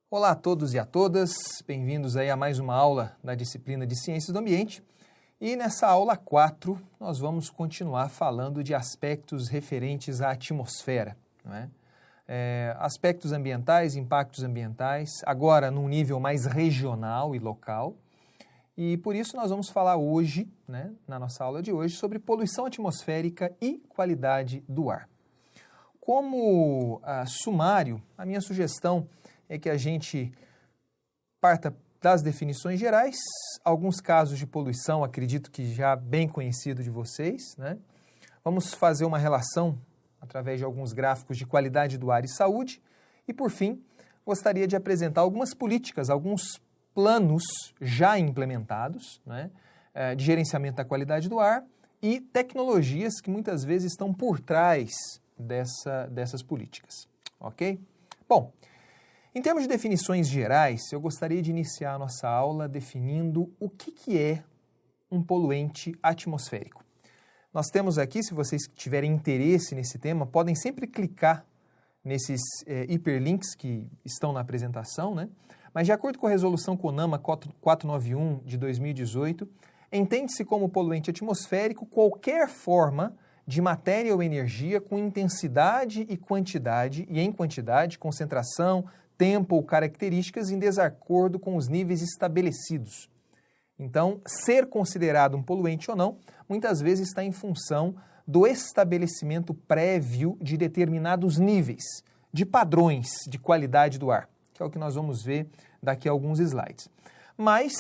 Olá a todos e a todas, bem-vindos aí a mais uma aula da disciplina de Ciências do Ambiente. E nessa aula 4, nós vamos continuar falando de aspectos referentes à atmosfera, não é? Aspectos ambientais, impactos ambientais, agora num nível mais regional e local. E por isso nós vamos falar hoje, né, na nossa aula de hoje, sobre poluição atmosférica e qualidade do ar. Como sumário, a minha sugestão é que a gente parta das definições gerais, alguns casos de poluição, acredito que já bem conhecido de vocês, né? Vamos fazer uma relação através de alguns gráficos de qualidade do ar e saúde e, por fim, gostaria de apresentar algumas políticas, alguns planos já implementados, né, de gerenciamento da qualidade do ar e tecnologias que muitas vezes estão por trás dessas políticas, ok? Bom, em termos de definições gerais, eu gostaria de iniciar a nossa aula definindo o que é um poluente atmosférico. Nós temos aqui, se vocês tiverem interesse nesse tema, podem sempre clicar nesses hiperlinks que estão na apresentação, né? Mas de acordo com a resolução CONAMA 491 de 2018, entende-se como poluente atmosférico qualquer forma de matéria ou energia com intensidade e em quantidade, concentração, tempo ou características em desacordo com os níveis estabelecidos. Então, ser considerado um poluente ou não, muitas vezes está em função do estabelecimento prévio de determinados níveis, de padrões de qualidade do ar, que é o que nós vamos ver daqui a alguns slides. Mas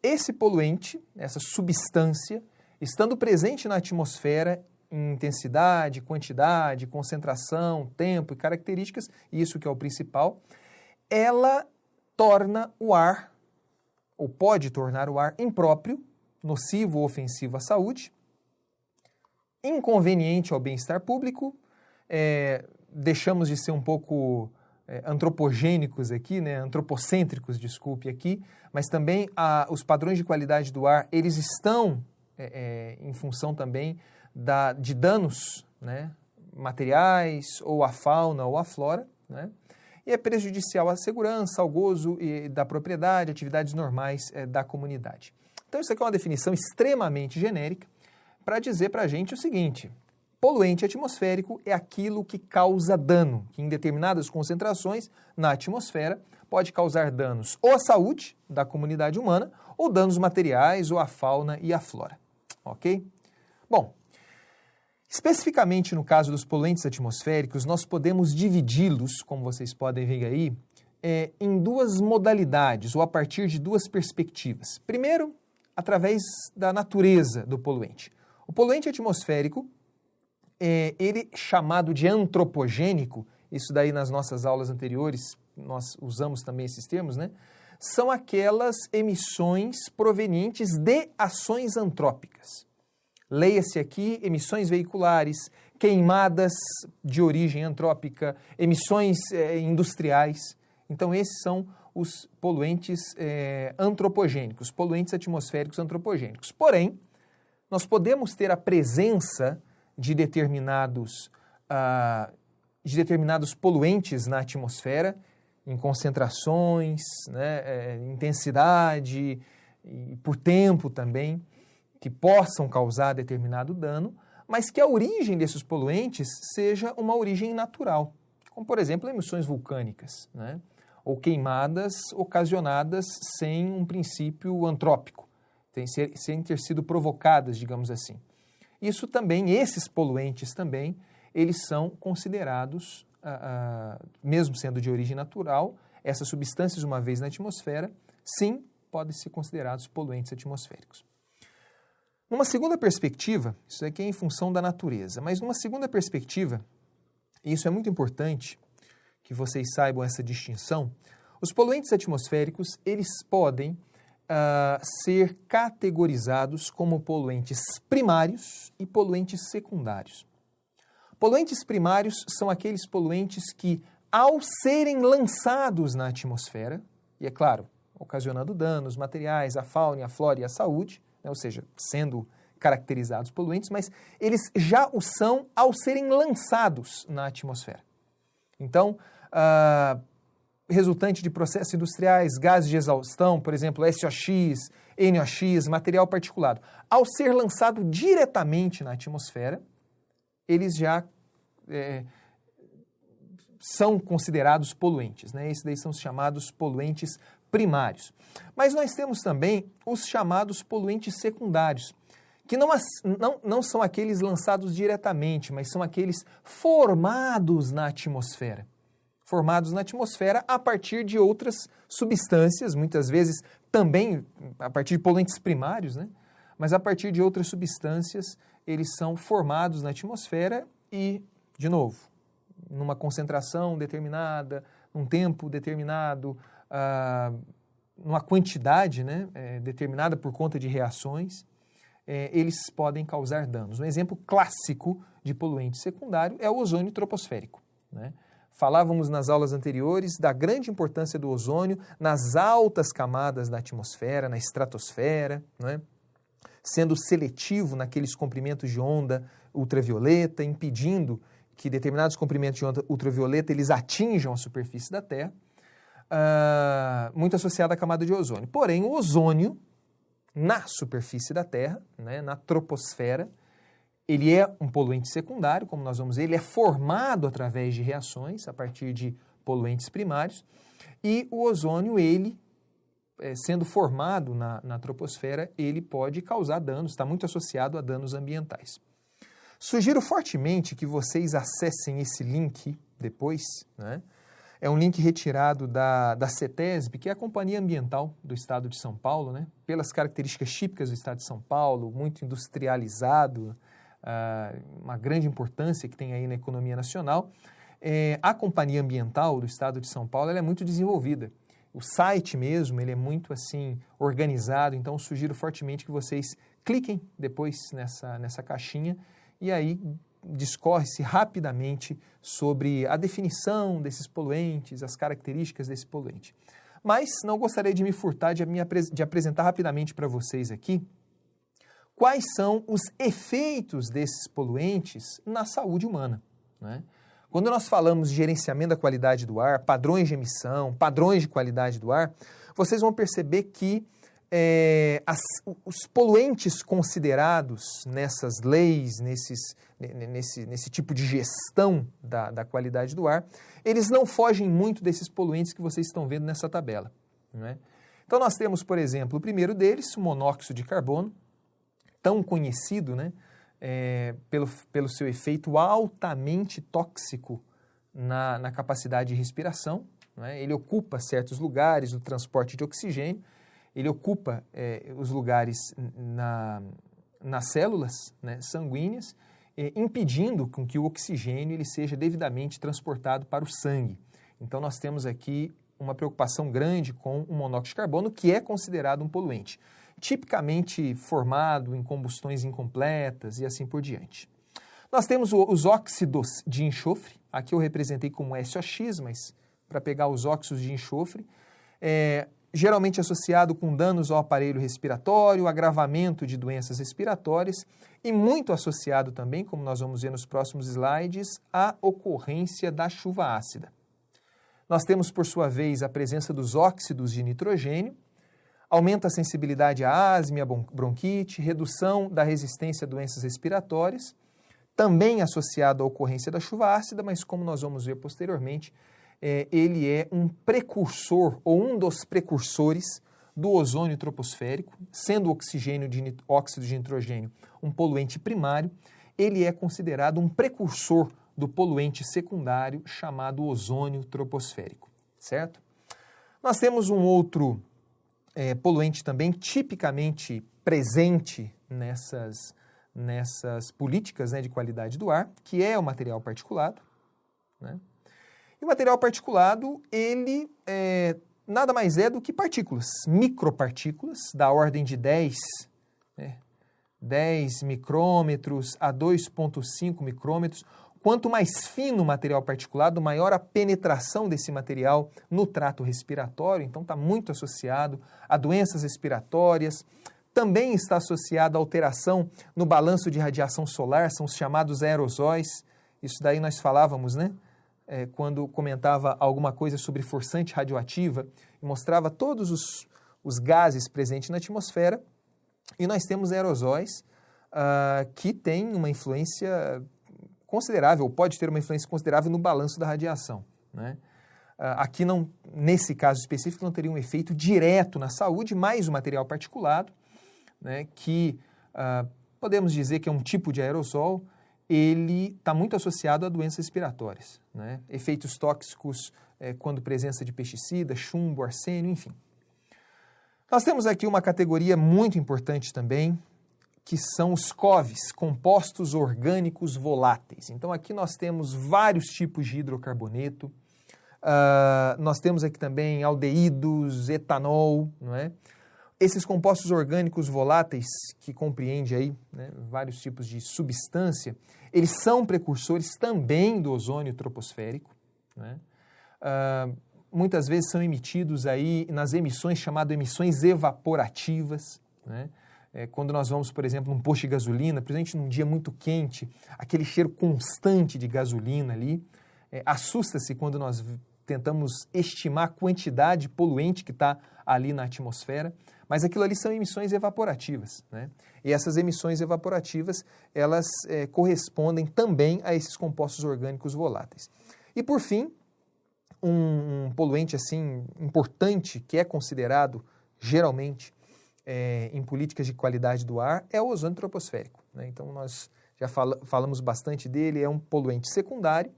esse poluente, essa substância, estando presente na atmosfera em intensidade, quantidade, concentração, tempo e características, isso que é o principal, ela torna o ar, ou pode tornar o ar impróprio, nocivo ou ofensivo à saúde, inconveniente ao bem-estar público, deixamos de ser um pouco antropogênicos aqui, né? Antropocêntricos, desculpe aqui, mas também os padrões de qualidade do ar, eles estão em função também de danos, né, materiais, ou à fauna ou à flora, né? E é prejudicial à segurança, ao gozo da propriedade, atividades normais da comunidade. Então isso aqui é uma definição extremamente genérica para dizer para a gente o seguinte: poluente atmosférico é aquilo que causa dano, que em determinadas concentrações na atmosfera pode causar danos ou à saúde da comunidade humana ou danos materiais ou à fauna e à flora, ok? Bom, especificamente no caso dos poluentes atmosféricos, nós podemos dividi-los, como vocês podem ver aí, em duas modalidades ou a partir de duas perspectivas. Primeiro, através da natureza do poluente. O poluente atmosférico, ele chamado de antropogênico, isso daí nas nossas aulas anteriores nós usamos também esses termos, né? São aquelas emissões provenientes de ações antrópicas. Leia-se aqui emissões veiculares, queimadas de origem antrópica, emissões industriais. Então, esses são os poluentes antropogênicos, poluentes atmosféricos antropogênicos. Porém, nós podemos ter a presença de determinados poluentes na atmosfera, em concentrações, né, intensidade e por tempo também, que possam causar determinado dano, mas que a origem desses poluentes seja uma origem natural, como, por exemplo, emissões vulcânicas, né? Ou queimadas ocasionadas sem um princípio antrópico, sem ter sido provocadas, digamos assim. Isso também, esses poluentes também, eles são considerados, mesmo sendo de origem natural, essas substâncias, uma vez na atmosfera, sim, podem ser considerados poluentes atmosféricos. Numa segunda perspectiva, isso aqui é em função da natureza, mas numa segunda perspectiva, e isso é muito importante que vocês saibam essa distinção, os poluentes atmosféricos, eles podem ser categorizados como poluentes primários e poluentes secundários. Poluentes primários são aqueles poluentes que, ao serem lançados na atmosfera, e é claro, ocasionando danos materiais à fauna, à flora e à saúde, ou seja, sendo caracterizados poluentes, mas eles já o são ao serem lançados na atmosfera. Então, resultante de processos industriais, gases de exaustão, por exemplo, SOx, NOx, material particulado, ao ser lançado diretamente na atmosfera, eles já são considerados poluentes, né? Esses daí são os chamados poluentes primários. Mas nós temos também os chamados poluentes secundários, que não são aqueles lançados diretamente, mas são aqueles formados na atmosfera. Formados na atmosfera a partir de outras substâncias, muitas vezes também a partir de poluentes primários, né? Mas a partir de outras substâncias, eles são formados na atmosfera e, de novo, numa concentração determinada, num tempo determinado, numa quantidade, né, determinada por conta de reações, eles podem causar danos. Um exemplo clássico de poluente secundário é o ozônio troposférico, né? Falávamos nas aulas anteriores da grande importância do ozônio nas altas camadas da atmosfera, na estratosfera, né? Sendo seletivo naqueles comprimentos de onda ultravioleta, impedindo que determinados comprimentos de onda ultravioleta eles atinjam a superfície da Terra, muito associado à camada de ozônio. Porém, o ozônio, na superfície da Terra, né, na troposfera, ele é um poluente secundário, como nós vamos ver, ele é formado através de reações, a partir de poluentes primários, e o ozônio, ele, sendo formado na troposfera, ele pode causar danos, está muito associado a danos ambientais. Sugiro fortemente que vocês acessem esse link depois, né? É um link retirado da CETESB, que é a Companhia Ambiental do Estado de São Paulo, né? Pelas características típicas do Estado de São Paulo, muito industrializado, uma grande importância que tem aí na economia nacional. A Companhia Ambiental do Estado de São Paulo ela é muito desenvolvida. O site mesmo ele é muito assim organizado, então sugiro fortemente que vocês cliquem depois nessa caixinha e aí discorre-se rapidamente sobre a definição desses poluentes, as características desse poluente. Mas não gostaria de me furtar de apresentar rapidamente para vocês aqui quais são os efeitos desses poluentes na saúde humana, né? Quando nós falamos de gerenciamento da qualidade do ar, padrões de emissão, padrões de qualidade do ar, vocês vão perceber que os poluentes considerados nessas leis, nesse tipo de gestão da qualidade do ar, eles não fogem muito desses poluentes que vocês estão vendo nessa tabela, né? Então nós temos, por exemplo, o primeiro deles, o monóxido de carbono, tão conhecido, né, pelo seu efeito altamente tóxico na capacidade de respiração, né? Ele ocupa certos lugares do transporte de oxigênio, ele ocupa os lugares nas células, né, sanguíneas, impedindo com que o oxigênio ele seja devidamente transportado para o sangue. Então nós temos aqui uma preocupação grande com o monóxido de carbono, que é considerado um poluente, tipicamente formado em combustões incompletas e assim por diante. Nós temos os óxidos de enxofre, aqui eu representei como SOx, mas para pegar os óxidos de enxofre, geralmente associado com danos ao aparelho respiratório, agravamento de doenças respiratórias e muito associado também, como nós vamos ver nos próximos slides, à ocorrência da chuva ácida. Nós temos, por sua vez, a presença dos óxidos de nitrogênio, aumenta a sensibilidade à asma e à bronquite, redução da resistência a doenças respiratórias, também associado à ocorrência da chuva ácida, mas como nós vamos ver posteriormente, ele é um precursor ou um dos precursores do ozônio troposférico, sendo o óxido de nitrogênio um poluente primário, ele é considerado um precursor do poluente secundário chamado ozônio troposférico, certo? Nós temos um outro poluente também tipicamente presente nessas políticas, né, de qualidade do ar, que é o material particulado, né? E o material particulado, ele nada mais é do que partículas, micropartículas, da ordem de 10 micrômetros a 2,5 micrômetros. Quanto mais fino o material particulado, maior a penetração desse material no trato respiratório, então está muito associado a doenças respiratórias, também está associado à alteração no balanço de radiação solar, são os chamados aerosóis, isso daí nós falávamos, né? quando comentava alguma coisa sobre forçante radioativa, e mostrava todos os gases presentes na atmosfera, e nós temos aerosóis que têm uma influência considerável, pode ter uma influência considerável no balanço da radiação, né? Aqui, nesse caso específico, não teria um efeito direto na saúde, mas o material particulado, né, que podemos dizer que é um tipo de aerossol, ele está muito associado a doenças respiratórias, né? Efeitos tóxicos quando presença de pesticida, chumbo, arsênio, enfim. Nós temos aqui uma categoria muito importante também, que são os COVs, compostos orgânicos voláteis. Então aqui nós temos vários tipos de hidrocarboneto, nós temos aqui também aldeídos, etanol, não é? Esses compostos orgânicos voláteis, que compreende aí, né, vários tipos de substância, eles são precursores também do ozônio troposférico, né? Muitas vezes são emitidos aí nas emissões chamadas emissões evaporativas, né? Quando nós vamos, por exemplo, num posto de gasolina, principalmente num dia muito quente, aquele cheiro constante de gasolina ali, assusta-se quando nós tentamos estimar a quantidade poluente que está ali na atmosfera, mas aquilo ali são emissões evaporativas, né? E essas emissões evaporativas, elas correspondem também a esses compostos orgânicos voláteis. E por fim, um poluente assim importante que é considerado geralmente em políticas de qualidade do ar é o ozônio troposférico, né? Então nós já falamos bastante dele, é um poluente secundário.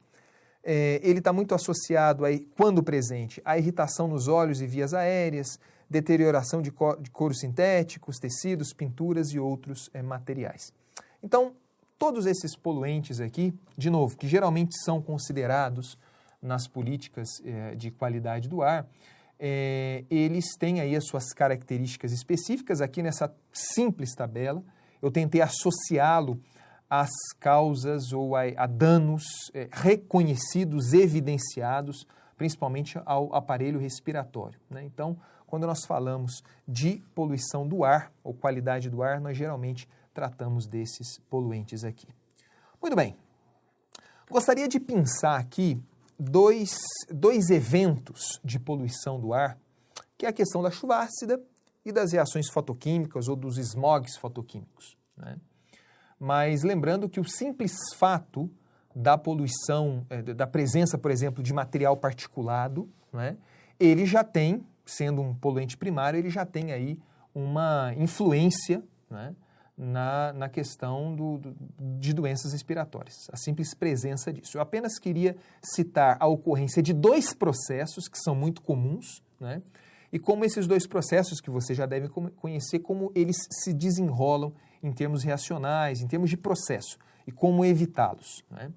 Ele está muito associado, aí, quando presente, à irritação nos olhos e vias aéreas, deterioração de couros sintéticos, tecidos, pinturas e outros materiais. Então, todos esses poluentes aqui, de novo, que geralmente são considerados nas políticas de qualidade do ar, eles têm aí as suas características específicas. Aqui nessa simples tabela, eu tentei associá-lo às causas ou a danos reconhecidos, evidenciados, principalmente ao aparelho respiratório, né? Então, quando nós falamos de poluição do ar ou qualidade do ar, nós geralmente tratamos desses poluentes aqui. Muito bem. Gostaria de pensar aqui dois eventos de poluição do ar, que é a questão da chuva ácida e das reações fotoquímicas ou dos smogs fotoquímicos, né? Mas lembrando que o simples fato da poluição, da presença, por exemplo, de material particulado, né, ele já tem, sendo um poluente primário, ele já tem aí uma influência, né, na questão de doenças respiratórias, a simples presença disso. Eu apenas queria citar a ocorrência de dois processos que são muito comuns, né, e como esses dois processos, que você já deve conhecer, como eles se desenrolam em termos reacionais, em termos de processo, e como evitá-los, né?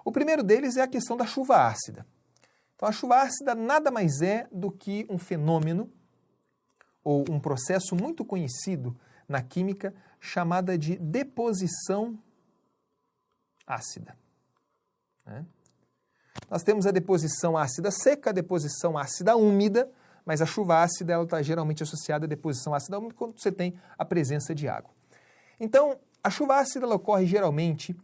O primeiro deles é a questão da chuva ácida. Então, a chuva ácida nada mais é do que um fenômeno ou um processo muito conhecido na química chamada de deposição ácida, né? Nós temos a deposição ácida seca, a deposição ácida úmida, mas a chuva ácida está geralmente associada à deposição ácida úmida quando você tem a presença de água. Então, a chuva ácida ela ocorre geralmente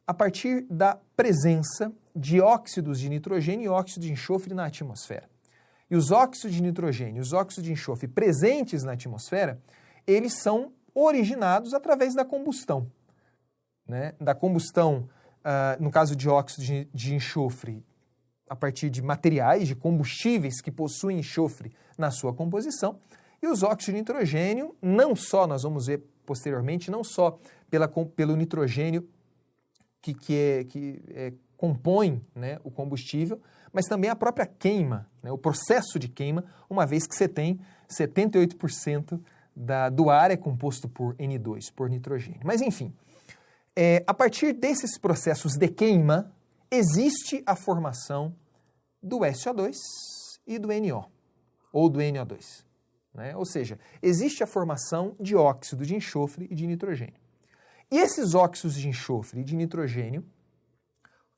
a partir da presença de óxidos de nitrogênio e óxido de enxofre na atmosfera. E os óxidos de nitrogênio e os óxidos de enxofre presentes na atmosfera, eles são originados através da combustão, né? Da combustão, no caso de óxido de enxofre, a partir de materiais, de combustíveis que possuem enxofre na sua composição, e os óxidos de nitrogênio, não só, nós vamos ver posteriormente, não só pelo nitrogênio que compõe, né, o combustível, mas também a própria queima, né, o processo de queima, uma vez que você tem 78% do ar é composto por N2, por nitrogênio. Mas enfim, a partir desses processos de queima, existe a formação do SO2 e do NO, ou do NO2. Né? Ou seja, existe a formação de óxido de enxofre e de nitrogênio. E esses óxidos de enxofre e de nitrogênio,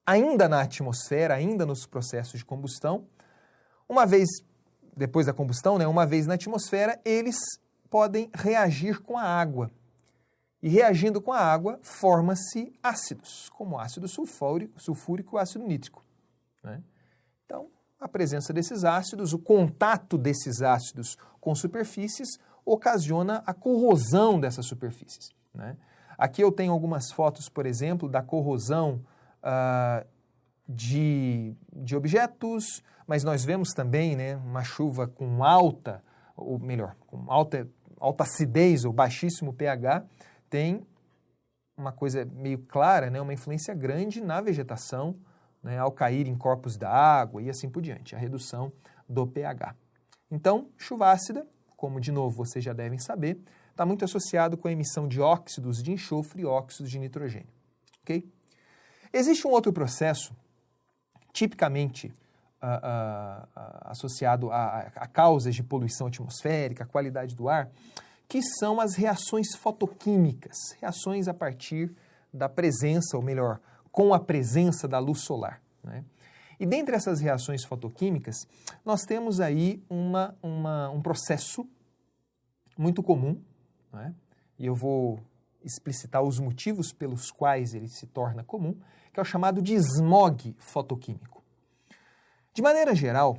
ainda na atmosfera, ainda nos processos de combustão, uma vez depois da combustão, né, uma vez na atmosfera, eles podem reagir com a água. E reagindo com a água, forma-se ácidos, como ácido sulfúrico e ácido nítrico, né? Então, a presença desses ácidos, o contato desses ácidos com superfícies ocasiona a corrosão dessas superfícies, né? Aqui eu tenho algumas fotos, por exemplo, da corrosão de objetos, mas nós vemos também, né, uma chuva com alta, ou melhor, com alta acidez ou baixíssimo pH, tem uma coisa meio clara, né, uma influência grande na vegetação, né, ao cair em corpos d'água e assim por diante, a redução do pH. Então, chuva ácida, como de novo vocês já devem saber, está muito associado com a emissão de óxidos de enxofre e óxidos de nitrogênio. Ok? Existe um outro processo, tipicamente associado a causas de poluição atmosférica, a qualidade do ar, que são as reações fotoquímicas, reações a partir da presença, ou melhor, com a presença da luz solar, né? E dentre essas reações fotoquímicas, nós temos aí um processo muito comum, né? E eu vou explicitar os motivos pelos quais ele se torna comum, que é o chamado de smog fotoquímico. De maneira geral,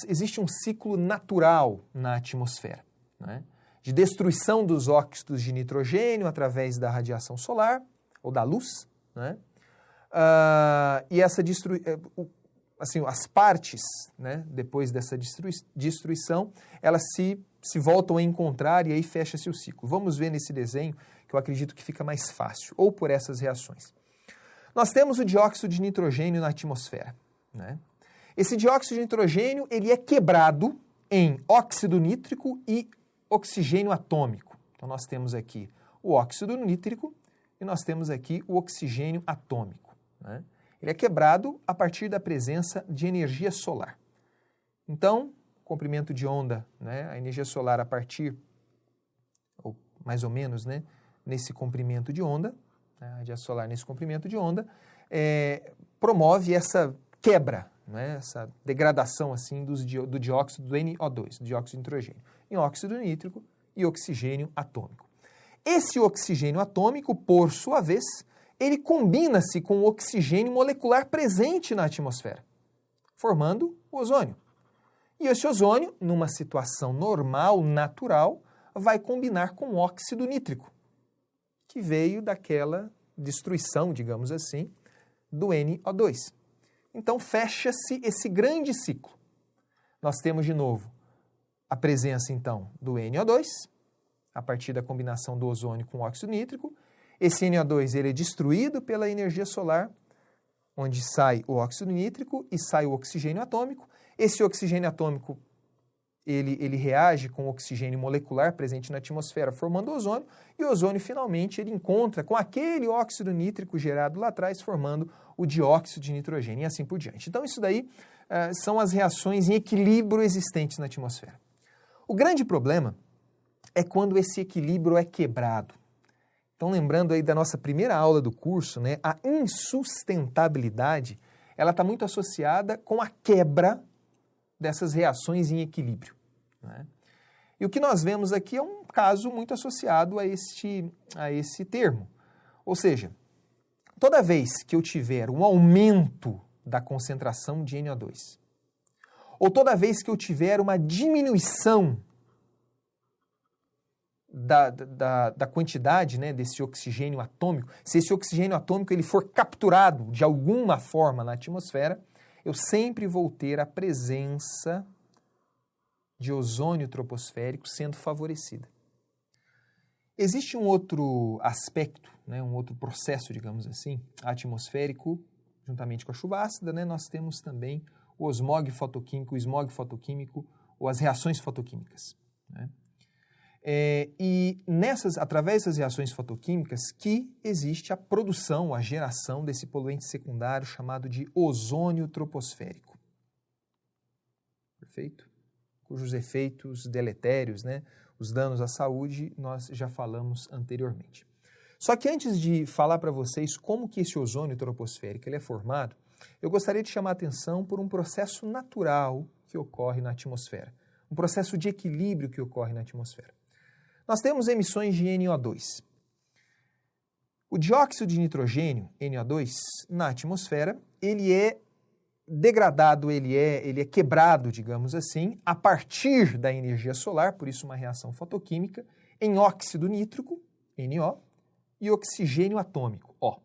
existe um ciclo natural na atmosfera, né, de destruição dos óxidos de nitrogênio através da radiação solar, ou da luz, né, e essa as partes, né, depois dessa destruição, elas se voltam a encontrar e aí fecha-se o ciclo. Vamos ver nesse desenho, que eu acredito que fica mais fácil, ou por essas reações. Nós temos o dióxido de nitrogênio na atmosfera, né? Esse dióxido de nitrogênio, ele é quebrado em óxido nítrico e oxigênio atômico. Então, nós temos aqui o óxido nítrico e nós temos aqui o oxigênio atômico, né? Ele é quebrado a partir da presença de energia solar. Então, comprimento de onda, né, a energia solar a partir, ou mais ou menos, né, nesse comprimento de onda, a energia solar nesse comprimento de onda, promove essa quebra, né, essa degradação assim, do dióxido do NO2, do dióxido de nitrogênio, em óxido nítrico e oxigênio atômico. Esse oxigênio atômico, por sua vez, ele combina-se com o oxigênio molecular presente na atmosfera, formando o ozônio. E esse ozônio, numa situação normal, natural, vai combinar com o óxido nítrico, que veio daquela destruição, digamos assim, do NO2. Então, fecha-se esse grande ciclo. Nós temos, de novo, a presença, então, do NO2, a partir da combinação do ozônio com o óxido nítrico. Esse NO2 ele é destruído pela energia solar, onde sai o óxido nítrico e sai o oxigênio atômico. Esse oxigênio atômico, ele reage com o oxigênio molecular presente na atmosfera, formando ozônio, e o ozônio, finalmente, ele encontra com aquele óxido nítrico gerado lá atrás, formando o dióxido de nitrogênio, e assim por diante. Então, isso daí são as reações em equilíbrio existentes na atmosfera. O grande problema é quando esse equilíbrio é quebrado. Então, lembrando aí da nossa primeira aula do curso, né, a insustentabilidade, ela está muito associada com a quebra dessas reações em equilíbrio, né? E o que nós vemos aqui é um caso muito associado a esse termo. Ou seja, toda vez que eu tiver um aumento da concentração de NO2, ou toda vez que eu tiver uma diminuição da quantidade, né, desse oxigênio atômico, se esse oxigênio atômico ele for capturado de alguma forma na atmosfera, eu sempre vou ter a presença de ozônio troposférico sendo favorecida. Existe um outro aspecto, né, um outro processo, digamos assim, atmosférico, juntamente com a chuva ácida, né, nós temos também o smog fotoquímico, ou as reações fotoquímicas, né? E através das reações fotoquímicas que existe a produção, a geração desse poluente secundário chamado de ozônio troposférico. Perfeito? Cujos efeitos deletérios, né, os danos à saúde, nós já falamos anteriormente. Só que antes de falar para vocês como que esse ozônio troposférico ele é formado, eu gostaria de chamar a atenção por um processo natural que ocorre na atmosfera, um processo de equilíbrio que ocorre na atmosfera. Nós temos emissões de NO2. O dióxido de nitrogênio, NO2, na atmosfera, ele é degradado, ele é quebrado, digamos assim, a partir da energia solar, por isso uma reação fotoquímica, em óxido nítrico, NO, e oxigênio atômico, O.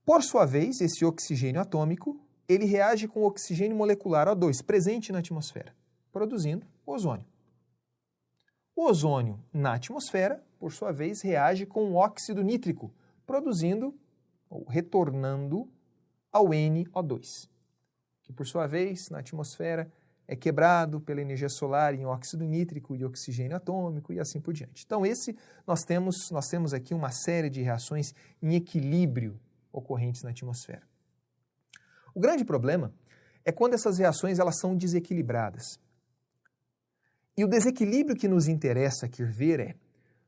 Por sua vez, esse oxigênio atômico, ele reage com o oxigênio molecular O2, presente na atmosfera, produzindo ozônio. O ozônio na atmosfera, por sua vez, reage com o óxido nítrico, produzindo ou retornando ao NO2, que por sua vez, na atmosfera, é quebrado pela energia solar em óxido nítrico e oxigênio atômico e assim por diante. Então, nós temos aqui uma série de reações em equilíbrio ocorrentes na atmosfera. O grande problema é quando essas reações elas são desequilibradas. E o desequilíbrio que nos interessa aqui ver é,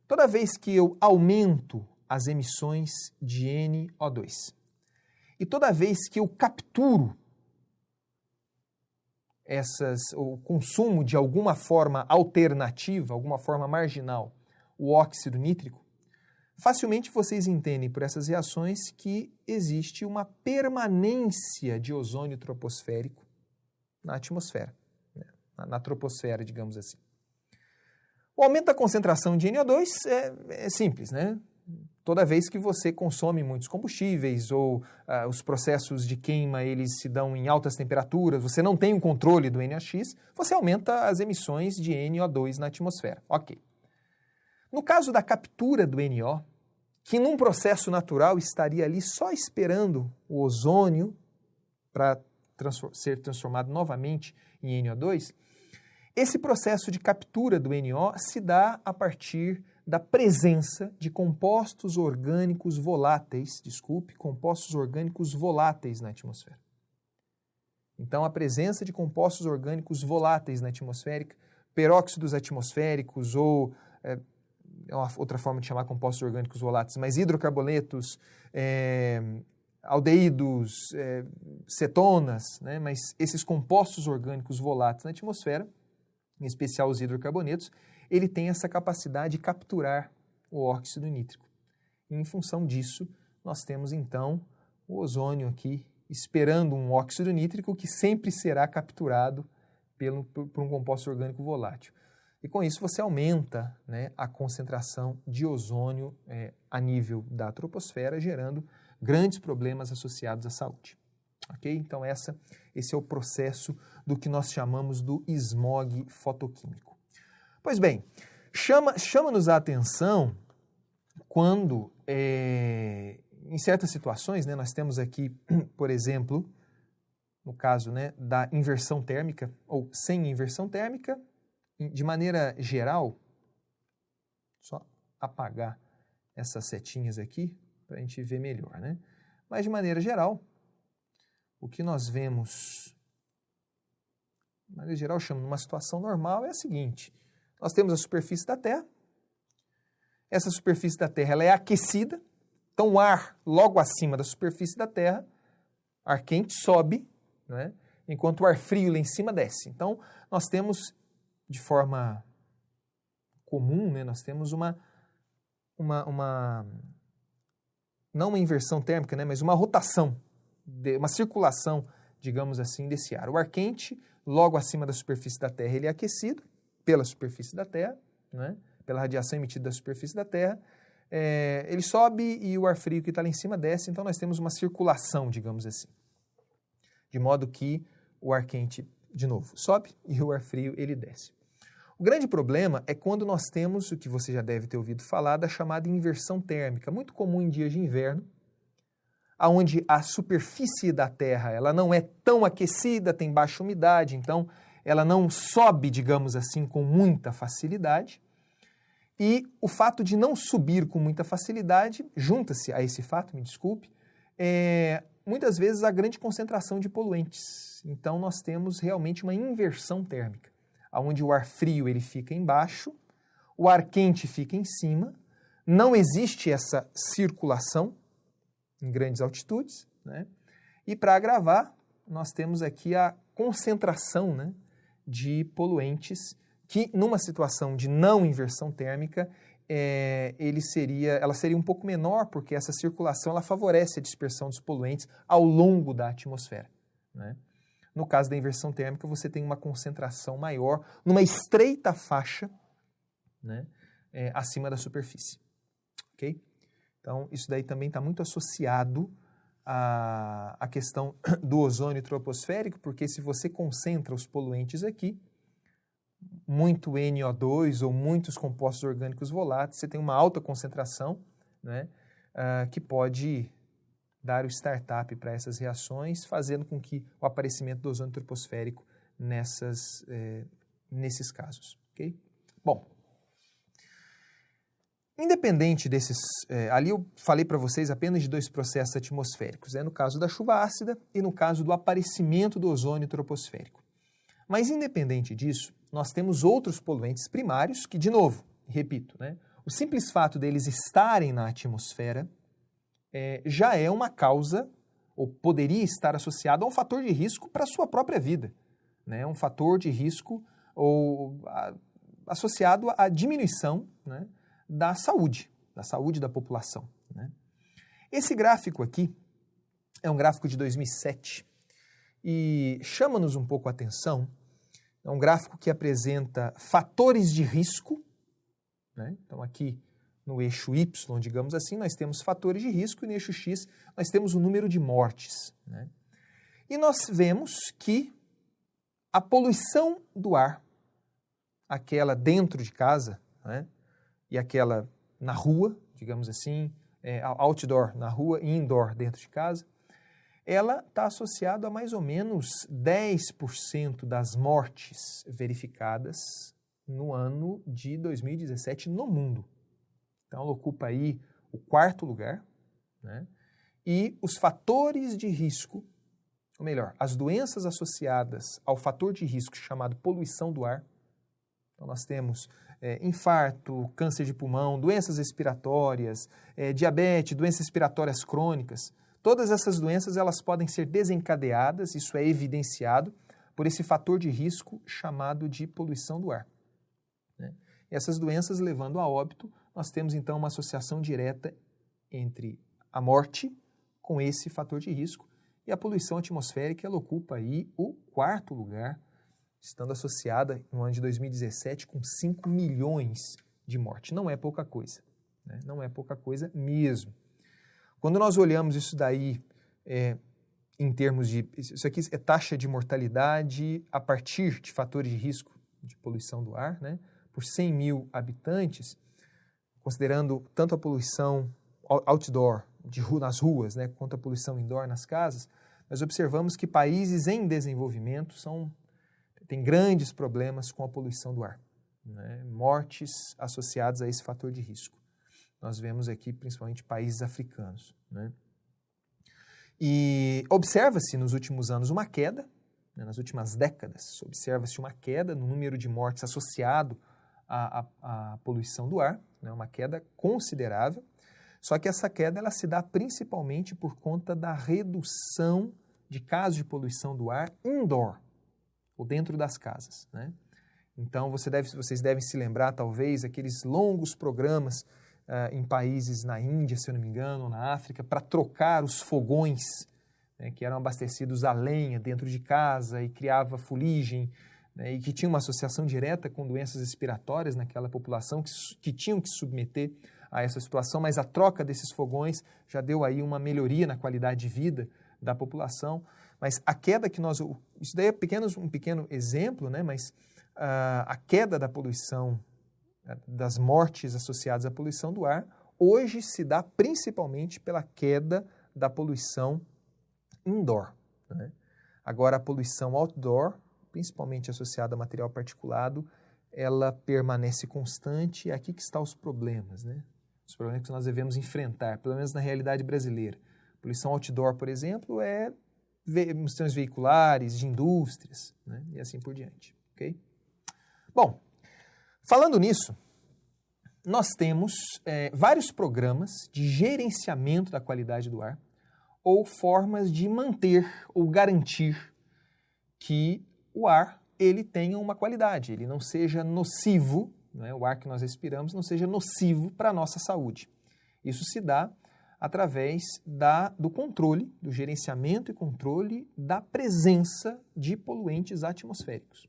toda vez que eu aumento as emissões de NO2 e toda vez que eu capturo o consumo de alguma forma alternativa, alguma forma marginal, o óxido nítrico, facilmente vocês entendem por essas reações que existe uma permanência de ozônio troposférico na atmosfera, né? na troposfera, digamos assim. O aumento da concentração de NO2 é simples, né? Toda vez que você consome muitos combustíveis ou os processos de queima eles se dão em altas temperaturas, você não tem um controle do NOx, você aumenta as emissões de NO2 na atmosfera. Ok. No caso da captura do NO, que num processo natural estaria ali só esperando o ozônio para ser transformado novamente em NO2, esse processo de captura do NO se dá a partir da presença de compostos orgânicos voláteis na atmosfera. Então, a presença de compostos orgânicos voláteis na atmosfera, peróxidos atmosféricos ou, é uma outra forma de chamar compostos orgânicos voláteis, mas hidrocarbonetos, aldeídos, cetonas, né? Mas esses compostos orgânicos voláteis na atmosfera, em especial os hidrocarbonetos, ele tem essa capacidade de capturar o óxido nítrico. E, em função disso, nós temos então o ozônio aqui esperando um óxido nítrico que sempre será capturado por um composto orgânico volátil. E com isso você aumenta, né, a concentração de ozônio a nível da troposfera, gerando grandes problemas associados à saúde. Ok? Então esse é o processo do que nós chamamos do smog fotoquímico. Pois bem, chama-nos a atenção quando, em certas situações, né, nós temos aqui, por exemplo, no caso, né, da inversão térmica ou sem inversão térmica, de maneira geral, só apagar essas setinhas aqui para a gente ver melhor, né? Mas de maneira geral, o que nós vemos, de maneira geral, chama numa situação normal é a seguinte: nós temos a superfície da Terra, essa superfície da Terra ela é aquecida, então o ar logo acima da superfície da Terra, ar quente sobe, né? Enquanto o ar frio lá em cima desce. Então nós temos, de forma comum, né, nós temos não uma inversão térmica, né, mas uma rotação, uma circulação, digamos assim, desse ar. O ar quente, logo acima da superfície da Terra, ele é aquecido pela superfície da Terra, né, pela radiação emitida da superfície da Terra, ele sobe e o ar frio que está lá em cima desce, então nós temos uma circulação, digamos assim. De modo que o ar quente, de novo, sobe e o ar frio ele desce. O grande problema é quando nós temos, o que você já deve ter ouvido falar, da chamada inversão térmica, muito comum em dias de inverno, onde a superfície da Terra ela não é tão aquecida, tem baixa umidade, então ela não sobe, digamos assim, com muita facilidade. E o fato de não subir com muita facilidade, junta-se a esse fato, me desculpe, muitas vezes a grande concentração de poluentes. Então nós temos realmente uma inversão térmica, onde o ar frio ele fica embaixo, o ar quente fica em cima, não existe essa circulação em grandes altitudes, né? E para agravar, nós temos aqui a concentração, né, de poluentes que, numa situação de não inversão térmica, ela seria um pouco menor, porque essa circulação ela favorece a dispersão dos poluentes ao longo da atmosfera, né? No caso da inversão térmica, você tem uma concentração maior numa estreita faixa, né, acima da superfície. Ok? Então, isso daí também está muito associado à questão do ozônio troposférico, porque se você concentra os poluentes aqui, muito NO2 ou muitos compostos orgânicos voláteis, você tem uma alta concentração, né, que pode dar o startup para essas reações, fazendo com que o aparecimento do ozônio troposférico nesses casos. Okay? Bom, independente desses, ali eu falei para vocês apenas de 2 processos atmosféricos, no caso da chuva ácida e no caso do aparecimento do ozônio troposférico. Mas independente disso, nós temos outros poluentes primários que, de novo, repito, né, o simples fato deles estarem na atmosfera já é uma causa, ou poderia estar associado a um fator de risco para a sua própria vida, né, um fator de risco associado à diminuição, né, da saúde da população, né. Esse gráfico aqui é um gráfico de 2007 e chama-nos um pouco a atenção. É um gráfico que apresenta fatores de risco, né? Então aqui no eixo Y, digamos assim, nós temos fatores de risco e no eixo X nós temos o número de mortes, né? E nós vemos que a poluição do ar, aquela dentro de casa, né, e aquela na rua, digamos assim, outdoor na rua e indoor dentro de casa, ela está associada a mais ou menos 10% das mortes verificadas no ano de 2017 no mundo. Então, ela ocupa aí o 4º lugar, né? E os fatores de risco, ou melhor, as doenças associadas ao fator de risco chamado poluição do ar. Então, nós temos infarto, câncer de pulmão, doenças respiratórias, diabetes, doenças respiratórias crônicas. Todas essas doenças elas podem ser desencadeadas, isso é evidenciado, por esse fator de risco chamado de poluição do ar, né? E essas doenças levando a óbito, nós temos então uma associação direta entre a morte com esse fator de risco e a poluição atmosférica, ela ocupa aí o 4º lugar, estando associada no ano de 2017 com 5 milhões de mortes. Não é pouca coisa, né? Não é pouca coisa mesmo. Quando nós olhamos isso daí em termos de... Isso aqui é taxa de mortalidade a partir de fatores de risco de poluição do ar, né, por 100 mil habitantes, considerando tanto a poluição outdoor, nas ruas, né, quanto a poluição indoor nas casas, nós observamos que países em desenvolvimento têm grandes problemas com a poluição do ar, né, mortes associadas a esse fator de risco. Nós vemos aqui principalmente países africanos, né? E observa-se nos últimos anos uma queda, né, nas últimas décadas, observa-se uma queda no número de mortes associado à poluição do ar, né, uma queda considerável, só que essa queda ela se dá principalmente por conta da redução de casos de poluição do ar indoor, ou dentro das casas, né? Então vocês devem se lembrar talvez aqueles longos programas em países na Índia, se eu não me engano, ou na África, para trocar os fogões, né, que eram abastecidos a lenha dentro de casa e criava fuligem, né, e que tinha uma associação direta com doenças respiratórias naquela população que tinham que se submeter a essa situação, mas a troca desses fogões já deu aí uma melhoria na qualidade de vida da população. Mas a queda que isso daí é um pequeno exemplo, né, mas a queda da poluição, das mortes associadas à poluição do ar, hoje se dá principalmente pela queda da poluição indoor, né? Agora, a poluição outdoor, principalmente associada a material particulado, ela permanece constante. É aqui que estão os problemas, né? Os problemas que nós devemos enfrentar, pelo menos na realidade brasileira. Poluição outdoor, por exemplo, emissões veiculares, de indústrias, né? E assim por diante, ok? Bom, falando nisso, nós temos vários programas de gerenciamento da qualidade do ar ou formas de manter ou garantir que o ar ele tenha uma qualidade, ele não seja nocivo, né, o ar que nós respiramos não seja nocivo para a nossa saúde. Isso se dá através do controle, do gerenciamento e controle da presença de poluentes atmosféricos.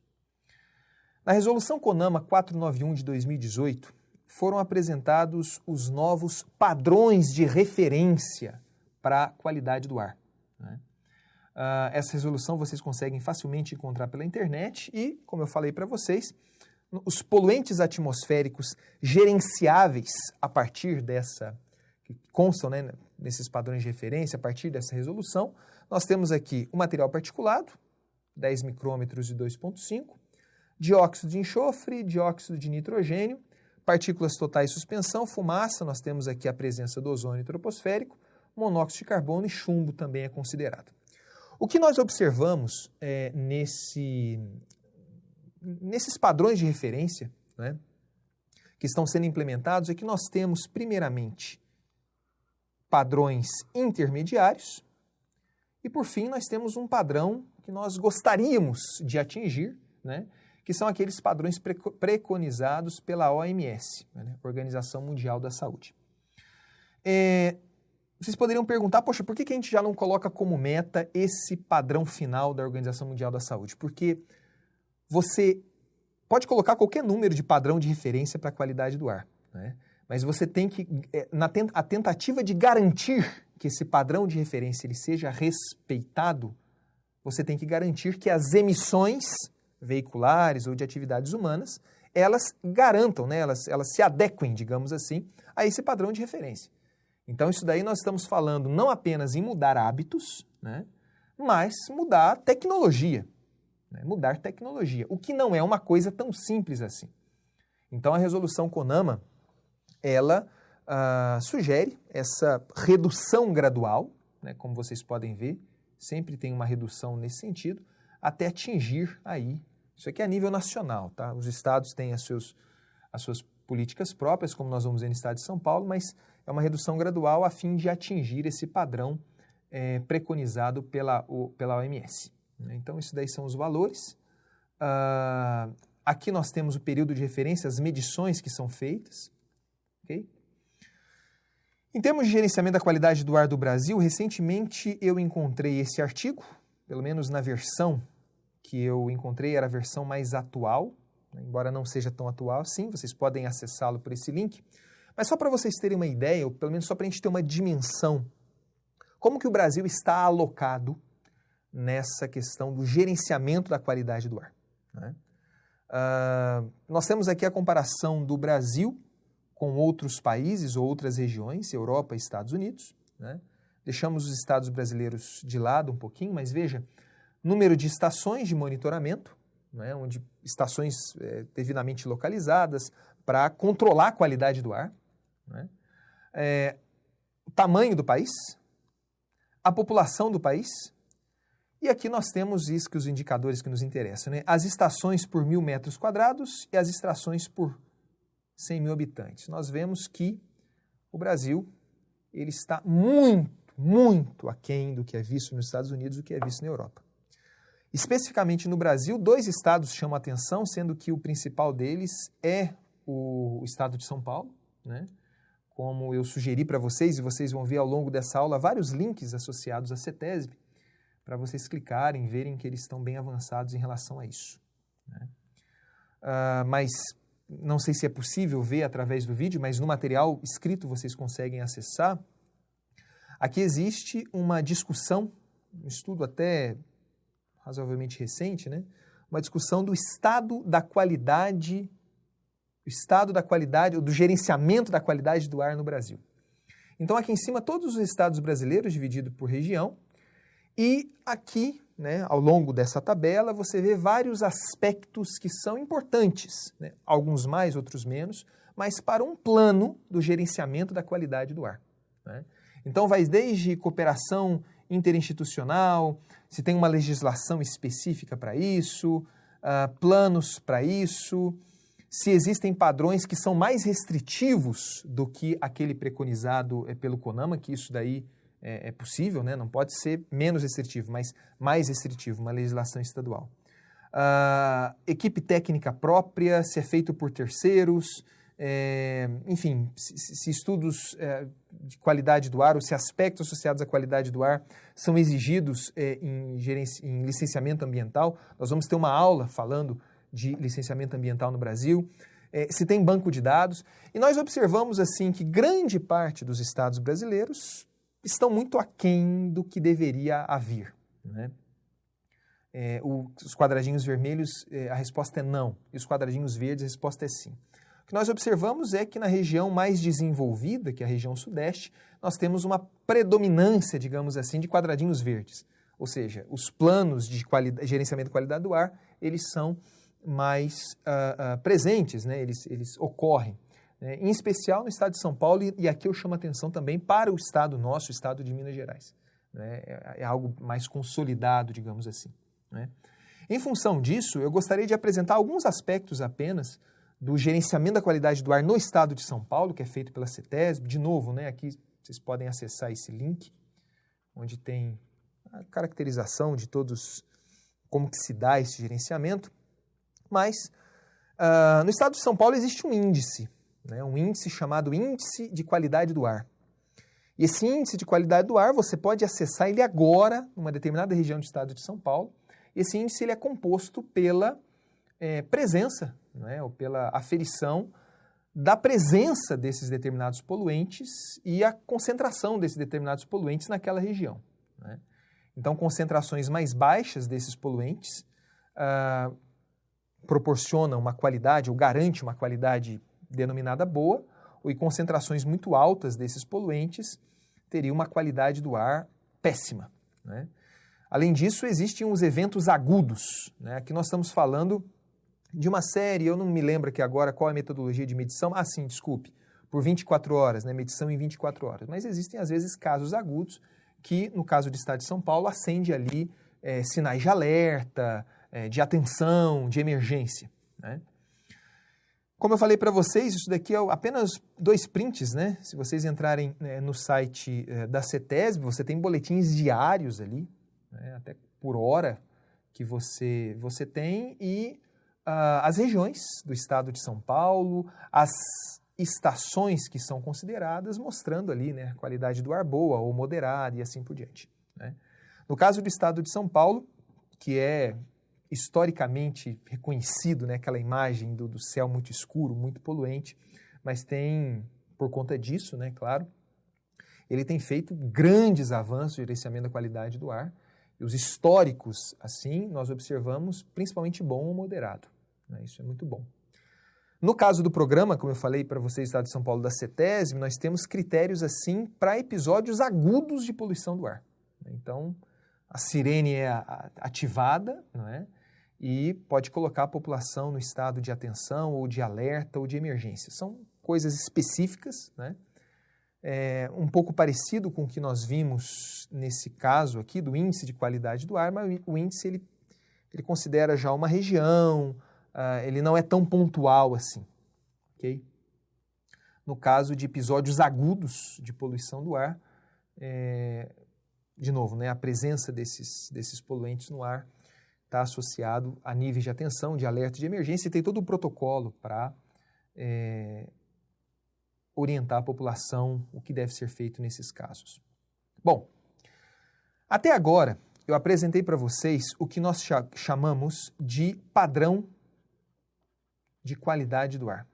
Na resolução CONAMA 491 de 2018, foram apresentados os novos padrões de referência para a qualidade do ar, né? Essa resolução vocês conseguem facilmente encontrar pela internet e, como eu falei para vocês, os poluentes atmosféricos gerenciáveis a partir que constam, né, nesses padrões de referência, a partir dessa resolução, nós temos aqui o material particulado, 10 micrômetros de 2,5, dióxido de enxofre, dióxido de nitrogênio, partículas totais de suspensão, fumaça, nós temos aqui a presença do ozônio troposférico, monóxido de carbono e chumbo também é considerado. O que nós observamos nesses padrões de referência, né, que estão sendo implementados é que nós temos, primeiramente, padrões intermediários e, por fim, nós temos um padrão que nós gostaríamos de atingir, né, que são aqueles padrões preconizados pela OMS, né, Organização Mundial da Saúde. Vocês poderiam perguntar, poxa, por que a gente já não coloca como meta esse padrão final da Organização Mundial da Saúde? Porque você pode colocar qualquer número de padrão de referência para a qualidade do ar, né? Mas você tem que, a tentativa de garantir que esse padrão de referência ele seja respeitado, você tem que garantir que as emissões veiculares ou de atividades humanas, elas garantam, né? Elas se adequem, digamos assim, a esse padrão de referência. Então, isso daí nós estamos falando não apenas em mudar hábitos, né, mas mudar tecnologia, né, mudar tecnologia, o que não é uma coisa tão simples assim. Então, a resolução CONAMA, ela sugere essa redução gradual, né, como vocês podem ver, sempre tem uma redução nesse sentido, até atingir aí, isso aqui é a nível nacional, tá? Os estados têm as suas políticas próprias, como nós vamos ver no estado de São Paulo, mas é uma redução gradual a fim de atingir esse padrão preconizado pela OMS. Então, isso daí são os valores. Aqui nós temos o período de referência, as medições que são feitas. Okay? Em termos de gerenciamento da qualidade do ar do Brasil, recentemente eu encontrei esse artigo, pelo menos na versão que eu encontrei, era a versão mais atual, embora não seja tão atual, sim, vocês podem acessá-lo por esse link. Mas só para vocês terem uma ideia, ou pelo menos só para a gente ter uma dimensão, como que o Brasil está alocado nessa questão do gerenciamento da qualidade do ar, né? Nós temos aqui a comparação do Brasil com outros países ou outras regiões, Europa e Estados Unidos, né? Deixamos os estados brasileiros de lado um pouquinho, mas veja, número de estações de monitoramento, né, onde estações devidamente localizadas para controlar a qualidade do ar, né? O tamanho do país, a população do país, e aqui nós temos isso que os indicadores que nos interessam, né? As estações por 1.000 metros quadrados e as estações por 100 mil habitantes. Nós vemos que o Brasil ele está muito, muito aquém do que é visto nos Estados Unidos e do que é visto na Europa. Especificamente no Brasil, 2 estados chamam a atenção, sendo que o principal deles é o estado de São Paulo, né? Como eu sugeri para vocês, e vocês vão ver ao longo dessa aula vários links associados à CETESB, para vocês clicarem e verem que eles estão bem avançados em relação a isso, né? Mas não sei se é possível ver através do vídeo, mas no material escrito vocês conseguem acessar. Aqui existe uma discussão, um estudo até razoavelmente recente, né? Uma discussão do estado da qualidade, do gerenciamento da qualidade do ar no Brasil. Então, aqui em cima, todos os estados brasileiros divididos por região, e aqui, né, ao longo dessa tabela, você vê vários aspectos que são importantes, né? Alguns mais, outros menos, mas para um plano do gerenciamento da qualidade do ar, né? Então, vai desde cooperação interinstitucional, se tem uma legislação específica para isso, planos para isso, se existem padrões que são mais restritivos do que aquele preconizado pelo CONAMA, que isso daí é possível, né? Não pode ser menos restritivo, mas mais restritivo, uma legislação estadual. Equipe técnica própria, se é feito por terceiros, enfim, se estudos de qualidade do ar ou se aspectos associados à qualidade do ar são exigidos em licenciamento ambiental. Nós vamos ter uma aula falando de licenciamento ambiental no Brasil. Se tem banco de dados. E nós observamos assim que grande parte dos estados brasileiros estão muito aquém do que deveria haver, né? Os quadradinhos vermelhos, a resposta é não. E os quadradinhos verdes, a resposta é sim. O que nós observamos é que na região mais desenvolvida, que é a região sudeste, nós temos uma predominância, digamos assim, de quadradinhos verdes. Ou seja, os planos de gerenciamento de qualidade do ar, eles são mais presentes, né? Eles ocorrem, né? Em especial no estado de São Paulo, e aqui eu chamo a atenção também para o estado nosso, o estado de Minas Gerais, né? É algo mais consolidado, digamos assim, né? Em função disso, eu gostaria de apresentar alguns aspectos apenas do gerenciamento da qualidade do ar no estado de São Paulo, que é feito pela CETESB. De novo, né, aqui vocês podem acessar esse link, onde tem a caracterização de todos, como que se dá esse gerenciamento. Mas no estado de São Paulo existe um índice, né, um índice chamado Índice de Qualidade do Ar. E esse índice de qualidade do ar, você pode acessar ele agora, numa determinada região do estado de São Paulo. Esse índice ele é composto pela presença, né, ou pela aferição da presença desses determinados poluentes e a concentração desses determinados poluentes naquela região, né? Então, concentrações mais baixas desses poluentes proporcionam uma qualidade, ou garante uma qualidade denominada boa, e concentrações muito altas desses poluentes teriam uma qualidade do ar péssima, né? Além disso, existem os eventos agudos, né? Aqui nós estamos falando de uma série, eu não me lembro aqui agora qual é a metodologia de medição. Sim, desculpe, por 24 horas, né? Medição em 24 horas. Mas existem, às vezes, casos agudos que, no caso do estado de São Paulo, acende ali sinais de alerta, de atenção, de emergência, né? Como eu falei para vocês, isso daqui é apenas 2 prints, né? Se vocês entrarem no site da CETESB, você tem boletins diários ali, né? Até por hora que você tem, e as regiões do estado de São Paulo, as estações que são consideradas, mostrando ali, né, a qualidade do ar boa ou moderada e assim por diante, né? No caso do estado de São Paulo, que é historicamente reconhecido, né, aquela imagem do céu muito escuro, muito poluente, mas tem, por conta disso, né, claro, ele tem feito grandes avanços no gerenciamento da qualidade do ar. E os históricos, assim, nós observamos principalmente bom ou moderado, né? Isso é muito bom. No caso do programa, como eu falei para vocês, Estado de São Paulo da CETESB, nós temos critérios assim para episódios agudos de poluição do ar. Então, a sirene é ativada, não é? E pode colocar a população no estado de atenção ou de alerta ou de emergência. São coisas específicas, né? Um pouco parecido com o que nós vimos nesse caso aqui do índice de qualidade do ar, mas o índice ele considera já uma região, ele não é tão pontual assim, ok? No caso de episódios agudos de poluição do ar, de novo, né, a presença desses poluentes no ar está associado a níveis de atenção, de alerta de emergência, e tem todo o protocolo para orientar a população o que deve ser feito nesses casos. Bom, até agora eu apresentei para vocês o que nós chamamos de padrão de qualidade do ar.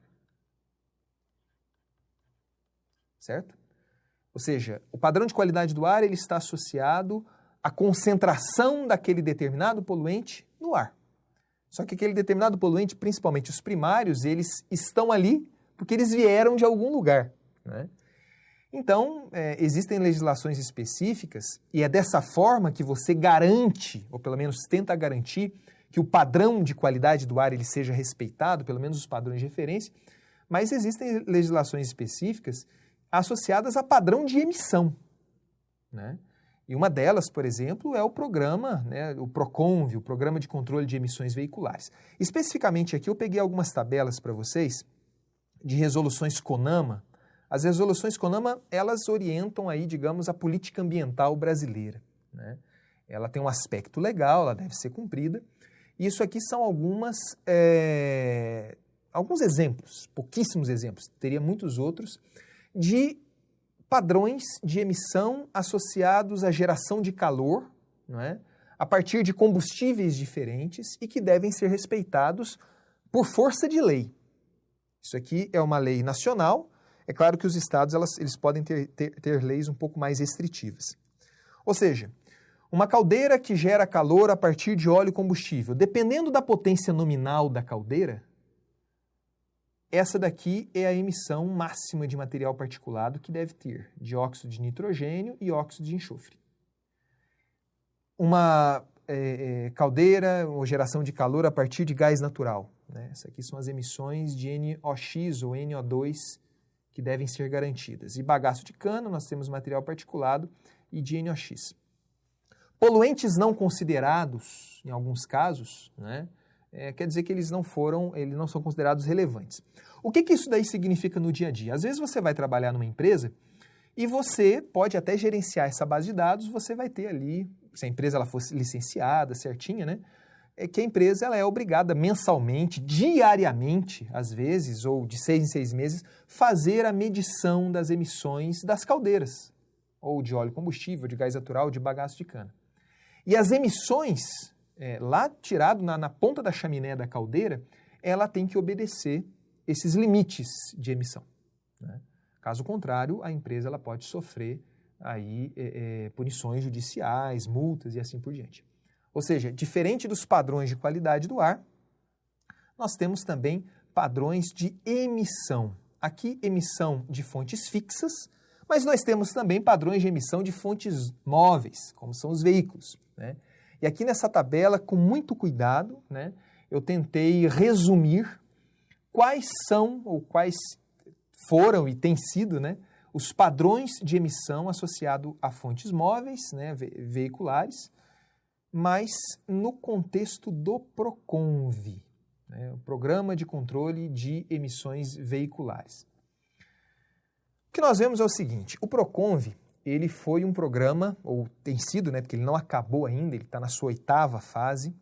Certo? Ou seja, o padrão de qualidade do ar ele está associado à concentração daquele determinado poluente no ar. Só que aquele determinado poluente, principalmente os primários, eles estão ali porque eles vieram de algum lugar, né? Então, existem legislações específicas e é dessa forma que você garante, ou pelo menos tenta garantir, que o padrão de qualidade do ar ele seja respeitado, pelo menos os padrões de referência, mas existem legislações específicas associadas a padrão de emissão, né? E uma delas, por exemplo, é o programa, né, o PROCONVE, o Programa de Controle de Emissões Veiculares. Especificamente aqui eu peguei algumas tabelas para vocês de resoluções CONAMA. As resoluções CONAMA, elas orientam aí, digamos, a política ambiental brasileira, né? Ela tem um aspecto legal, ela deve ser cumprida. E isso aqui são algumas alguns exemplos, pouquíssimos exemplos, teria muitos outros, de padrões de emissão associados à geração de calor, não é? A partir de combustíveis diferentes e que devem ser respeitados por força de lei. Isso aqui é uma lei nacional. É claro que os estados eles podem ter leis um pouco mais restritivas. Ou seja, uma caldeira que gera calor a partir de óleo combustível, dependendo da potência nominal da caldeira, essa daqui é a emissão máxima de material particulado que deve ter, dióxido de nitrogênio e óxido de enxofre. Uma caldeira ou geração de calor a partir de gás natural, né? Essas aqui são as emissões de NOx ou NO2 que devem ser garantidas. E bagaço de cana, nós temos material particulado e de NOx. Poluentes não considerados, em alguns casos, né? Quer dizer que eles não são considerados relevantes. O que isso daí significa no dia a dia? Às vezes você vai trabalhar numa empresa e você pode até gerenciar essa base de dados, você vai ter ali, se a empresa ela fosse licenciada, certinha, né? É que a empresa ela é obrigada mensalmente, diariamente, às vezes, ou de 6 em 6 meses, fazer a medição das emissões das caldeiras, ou de óleo combustível, de gás natural, de bagaço de cana. E as emissões, lá tirado na ponta da chaminé da caldeira, ela tem que obedecer esses limites de emissão, né? Caso contrário, a empresa ela pode sofrer aí, punições judiciais, multas e assim por diante. Ou seja, diferente dos padrões de qualidade do ar, nós temos também padrões de emissão. Aqui, emissão de fontes fixas, mas nós temos também padrões de emissão de fontes móveis, como são os veículos, né? E aqui nessa tabela, com muito cuidado, né, eu tentei resumir quais são ou quais foram e têm sido, né, os padrões de emissão associados a fontes móveis, né, veiculares, mas no contexto do PROCONVE, né, o Programa de Controle de Emissões Veiculares. O que nós vemos é o seguinte: o PROCONVE, ele foi um programa, ou tem sido, né, porque ele não acabou ainda, ele está na sua 8ª fase,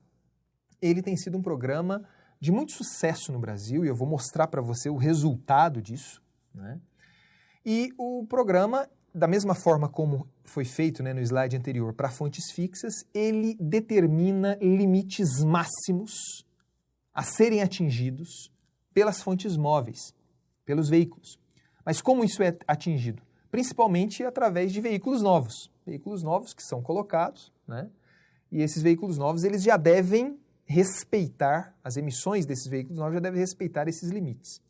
ele tem sido um programa de muito sucesso no Brasil, e eu vou mostrar para você o resultado disso, né? E o programa, da mesma forma como foi feito, né, no slide anterior, para fontes fixas, ele determina limites máximos a serem atingidos pelas fontes móveis, pelos veículos. Mas como isso é atingido? Principalmente através de veículos novos que são colocados, né? E esses veículos novos eles já devem respeitar, as emissões desses veículos novos já devem respeitar esses limites.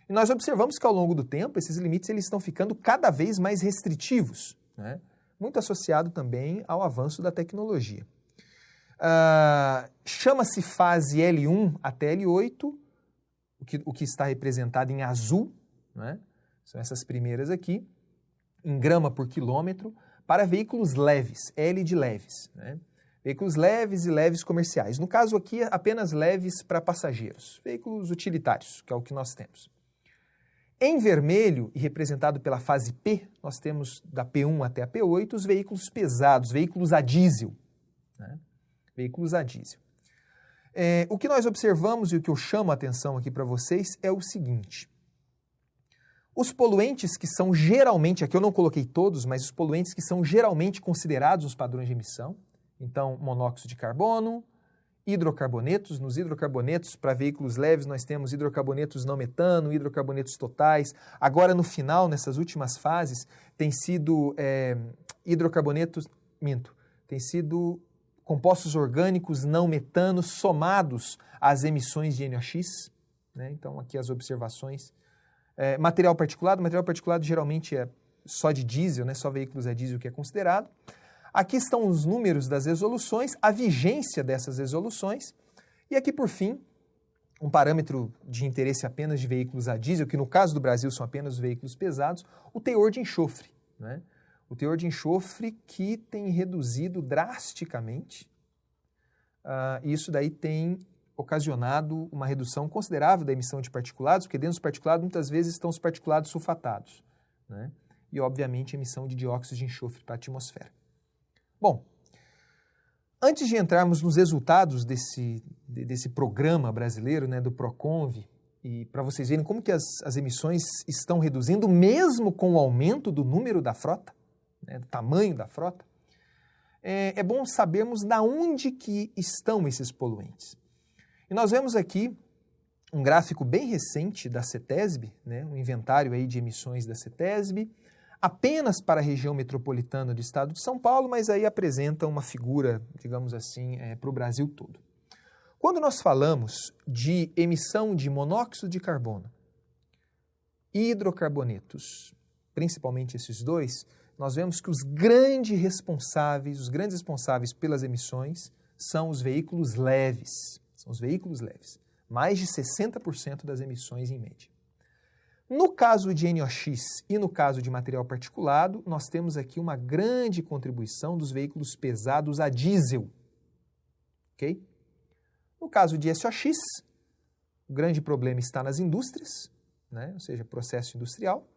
E nós observamos que ao longo do tempo, esses limites eles estão ficando cada vez mais restritivos, né? Muito associado também ao avanço da tecnologia. Chama-se fase L1 até L8, o que está representado em azul, né? São essas primeiras aqui, em grama por quilômetro, para veículos leves, L de leves, né? Veículos leves e leves comerciais. No caso aqui, apenas leves para passageiros, veículos utilitários, que é o que nós temos. Em vermelho, e representado pela fase P, nós temos da P1 até a P8 os veículos pesados, veículos a diesel, né? Veículos a diesel. O que nós observamos e o que eu chamo a atenção aqui para vocês é o seguinte: os poluentes que são geralmente, aqui eu não coloquei todos, mas os poluentes que são geralmente considerados nos padrões de emissão, então monóxido de carbono, hidrocarbonetos. Nos hidrocarbonetos, para veículos leves, nós temos hidrocarbonetos não metano, hidrocarbonetos totais. Agora, no final, nessas últimas fases, tem sido tem sido compostos orgânicos não metanos somados às emissões de NOx, né? Então, aqui as observações. Material particulado geralmente é só de diesel, né? Só veículos a diesel que é considerado. Aqui estão os números das resoluções, a vigência dessas resoluções, e aqui, por fim, um parâmetro de interesse apenas de veículos a diesel, que no caso do Brasil são apenas os veículos pesados, o teor de enxofre, né? O teor de enxofre que tem reduzido drasticamente, e isso daí tem ocasionado uma redução considerável da emissão de particulados, porque dentro dos particulados muitas vezes estão os particulados sulfatados, né? E, obviamente, a emissão de dióxido de enxofre para a atmosfera. Bom, antes de entrarmos nos resultados desse programa brasileiro, né, do PROCONVE, e para vocês verem como que as emissões estão reduzindo, mesmo com o aumento do número da frota, né, do tamanho da frota, é bom sabermos de onde que estão esses poluentes. E nós vemos aqui um gráfico bem recente da CETESB, né, um inventário aí de emissões da CETESB, apenas para a região metropolitana do estado de São Paulo, mas aí apresenta uma figura, digamos assim, para o Brasil todo. Quando nós falamos de emissão de monóxido de carbono e hidrocarbonetos, principalmente esses dois, nós vemos que os grandes responsáveis pelas emissões são os veículos leves. São os veículos leves. Mais de 60% das emissões em média. No caso de NOx e no caso de material particulado, nós temos aqui uma grande contribuição dos veículos pesados a diesel. Ok? No caso de SOx, o grande problema está nas indústrias, né? Ou seja, processo industrial.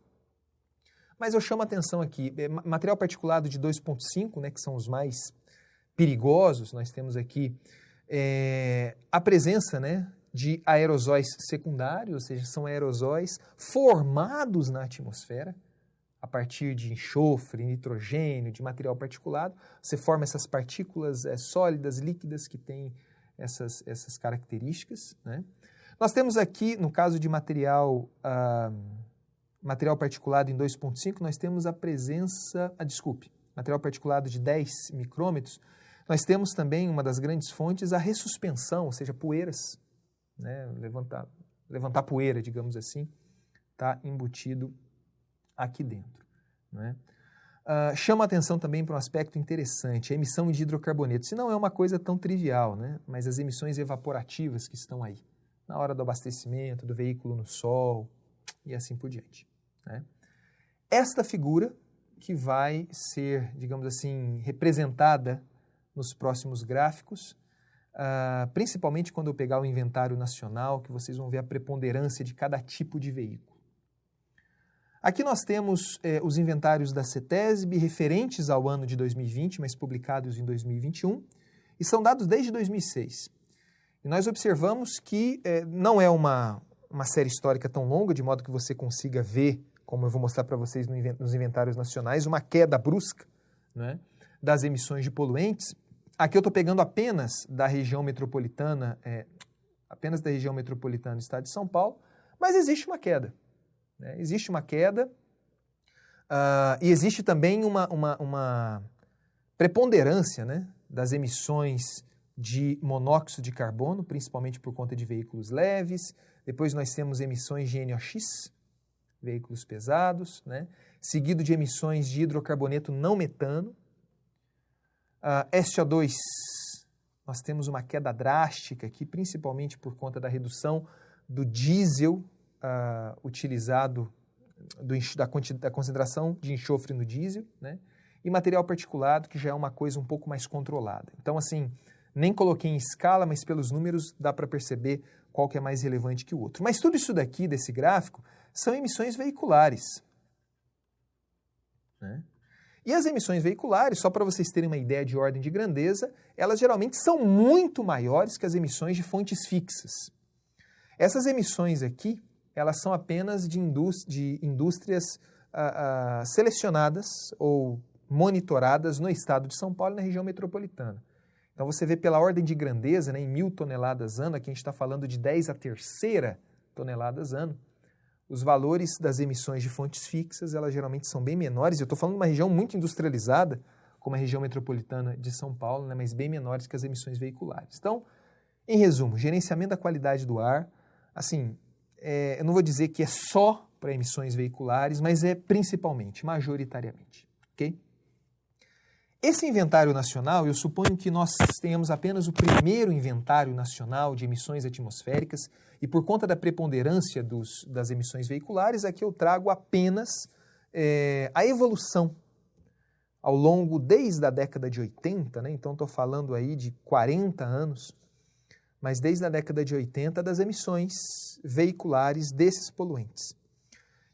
Mas eu chamo a atenção aqui, material particulado de 2,5, né, que são os mais perigosos, nós temos aqui a presença, né, de aerosóis secundários, ou seja, são aerosóis formados na atmosfera, a partir de enxofre, nitrogênio, de material particulado. Você forma essas partículas sólidas, líquidas, que têm essas características, né? Nós temos aqui, no caso de material particulado em 2,5, nós temos a presença, material particulado de 10 micrômetros, nós temos também, uma das grandes fontes, a ressuspensão, ou seja, poeiras, né? Levantar poeira, digamos assim, está embutido aqui dentro, né? Chama a atenção também para um aspecto interessante, a emissão de hidrocarbonetos. Se não é uma coisa tão trivial, né? Mas as emissões evaporativas que estão aí, na hora do abastecimento, do veículo no sol e assim por diante, né? Esta figura que vai ser, digamos assim, representada nos próximos gráficos, principalmente quando eu pegar o inventário nacional, que vocês vão ver a preponderância de cada tipo de veículo. Aqui nós temos os inventários da CETESB referentes ao ano de 2020, mas publicados em 2021, e são dados desde 2006. E nós observamos que não é uma série histórica tão longa, de modo que você consiga ver, como eu vou mostrar para vocês nos inventários nacionais, uma queda brusca, né, das emissões de poluentes. Aqui eu estou pegando apenas da região metropolitana, do estado de São Paulo, mas existe uma queda. Né? Existe uma queda e existe também uma preponderância, né, das emissões de monóxido de carbono, principalmente por conta de veículos leves. Depois nós temos emissões de NOx, veículos pesados, né, seguido de emissões de hidrocarboneto não metano. SO2, nós temos uma queda drástica aqui, principalmente por conta da redução do diesel utilizado, da concentração de enxofre no diesel, né? E material particulado, que já é uma coisa um pouco mais controlada. Então, assim, nem coloquei em escala, mas pelos números dá para perceber qual que é mais relevante que o outro. Mas tudo isso daqui, desse gráfico, são emissões veiculares, né? E as emissões veiculares, só para vocês terem uma ideia de ordem de grandeza, elas geralmente são muito maiores que as emissões de fontes fixas. Essas emissões aqui, elas são apenas de indústrias selecionadas ou monitoradas no estado de São Paulo e na região metropolitana. Então você vê pela ordem de grandeza, né, em 1.000 toneladas ano, aqui a gente está falando de 10 a terceira toneladas ano, os valores das emissões de fontes fixas, elas geralmente são bem menores. Eu estou falando de uma região muito industrializada, como a região metropolitana de São Paulo, né, mas bem menores que as emissões veiculares. Então, em resumo, gerenciamento da qualidade do ar, assim, eu não vou dizer que é só para emissões veiculares, mas é principalmente, majoritariamente, ok? Esse inventário nacional, eu suponho que nós tenhamos apenas o primeiro inventário nacional de emissões atmosféricas e por conta da preponderância das emissões veiculares, aqui eu trago apenas a evolução ao longo desde a década de 80, né? Então estou falando aí de 40 anos, mas desde a década de 80 das emissões veiculares desses poluentes.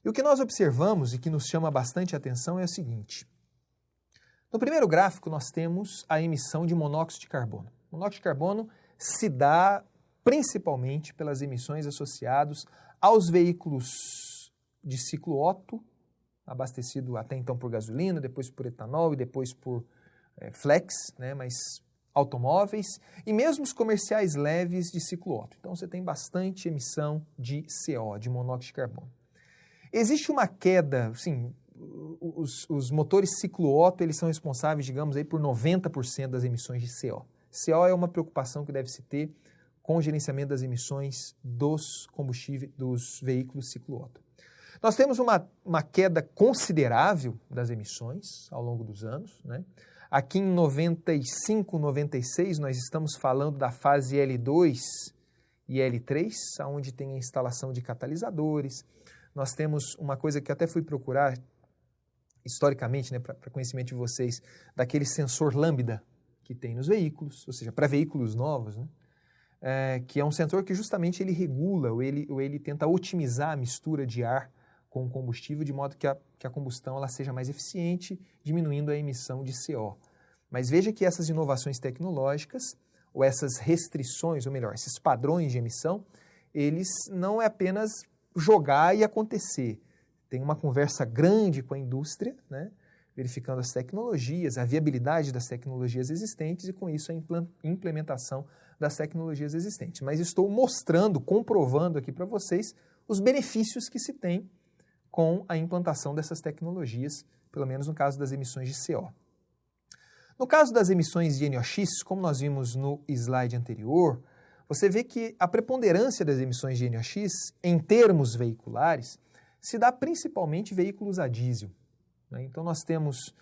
E o que nós observamos e que nos chama bastante atenção é o seguinte. No primeiro gráfico, nós temos a emissão de monóxido de carbono. O monóxido de carbono se dá principalmente pelas emissões associadas aos veículos de ciclo Otto, abastecido até então por gasolina, depois por etanol e depois por flex, né, mas automóveis, e mesmo os comerciais leves de ciclo Otto. Então você tem bastante emissão de CO, de monóxido de carbono. Existe uma queda, sim, os motores ciclo Otto, eles são responsáveis, digamos, aí por 90% das emissões de CO. CO é uma preocupação que deve se ter com o gerenciamento das emissões dos combustíveis, dos veículos ciclo Otto. Nós temos uma queda considerável das emissões ao longo dos anos, né? Aqui em 95, 96, nós estamos falando da fase L2 e L3, onde tem a instalação de catalisadores. Nós temos uma coisa que até fui procurar historicamente, né, para conhecimento de vocês, daquele sensor lambda que tem nos veículos, ou seja, para veículos novos, né? Que é um sensor que justamente ele regula ou ele tenta otimizar a mistura de ar com o combustível de modo que a combustão ela seja mais eficiente, diminuindo a emissão de CO. Mas veja que essas inovações tecnológicas, ou essas restrições, ou melhor, esses padrões de emissão, eles não é apenas jogar e acontecer. Tem uma conversa grande com a indústria, né, verificando as tecnologias, a viabilidade das tecnologias existentes e, com isso, a implementação das tecnologias existentes. Mas estou mostrando, comprovando aqui para vocês os benefícios que se tem com a implantação dessas tecnologias, pelo menos no caso das emissões de CO. No caso das emissões de NOx, como nós vimos no slide anterior, você vê que a preponderância das emissões de NOx, em termos veiculares, se dá principalmente em veículos a diesel, né? Então nós temos,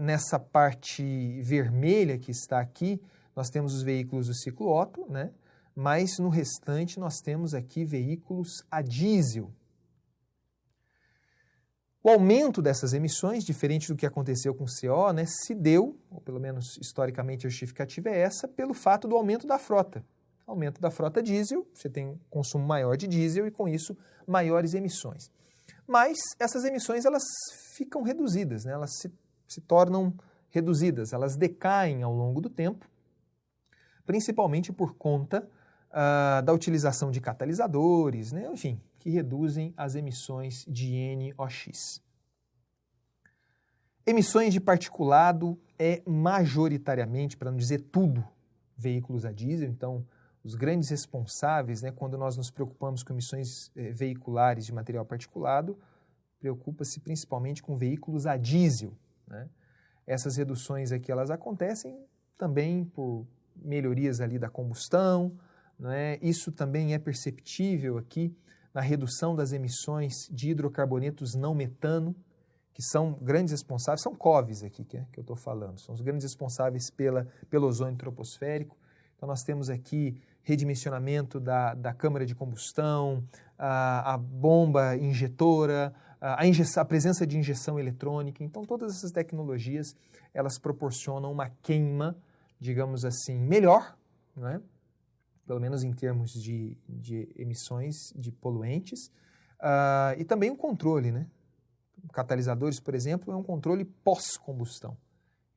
nessa parte vermelha que está aqui, nós temos os veículos do ciclo Otto, né? Mas no restante nós temos aqui veículos a diesel. O aumento dessas emissões, diferente do que aconteceu com o CO, né, se deu, ou pelo menos historicamente a justificativa é essa, pelo fato do aumento da frota. Aumento da frota diesel, você tem um consumo maior de diesel e com isso maiores emissões. Mas essas emissões elas ficam reduzidas, né, elas se tornam reduzidas, elas decaem ao longo do tempo, principalmente por conta da utilização de catalisadores, né, enfim, que reduzem as emissões de NOx. Emissões de particulado é majoritariamente, para não dizer tudo, veículos a diesel. Então, os grandes responsáveis, né, quando nós nos preocupamos com emissões veiculares de material particulado, preocupa-se principalmente com veículos a diesel, né? Essas reduções aqui elas acontecem também por melhorias ali da combustão, né? Isso também é perceptível aqui na redução das emissões de hidrocarbonetos não metano, que são grandes responsáveis, são COVs aqui que eu estou falando, são os grandes responsáveis pelo ozônio troposférico. Então nós temos aqui redimensionamento da câmara de combustão, a bomba injetora, a presença de injeção eletrônica. Então todas essas tecnologias, elas proporcionam uma queima, digamos assim, melhor, né? Pelo menos em termos de emissões de poluentes, e também um controle, né? Catalisadores, por exemplo, é um controle pós-combustão.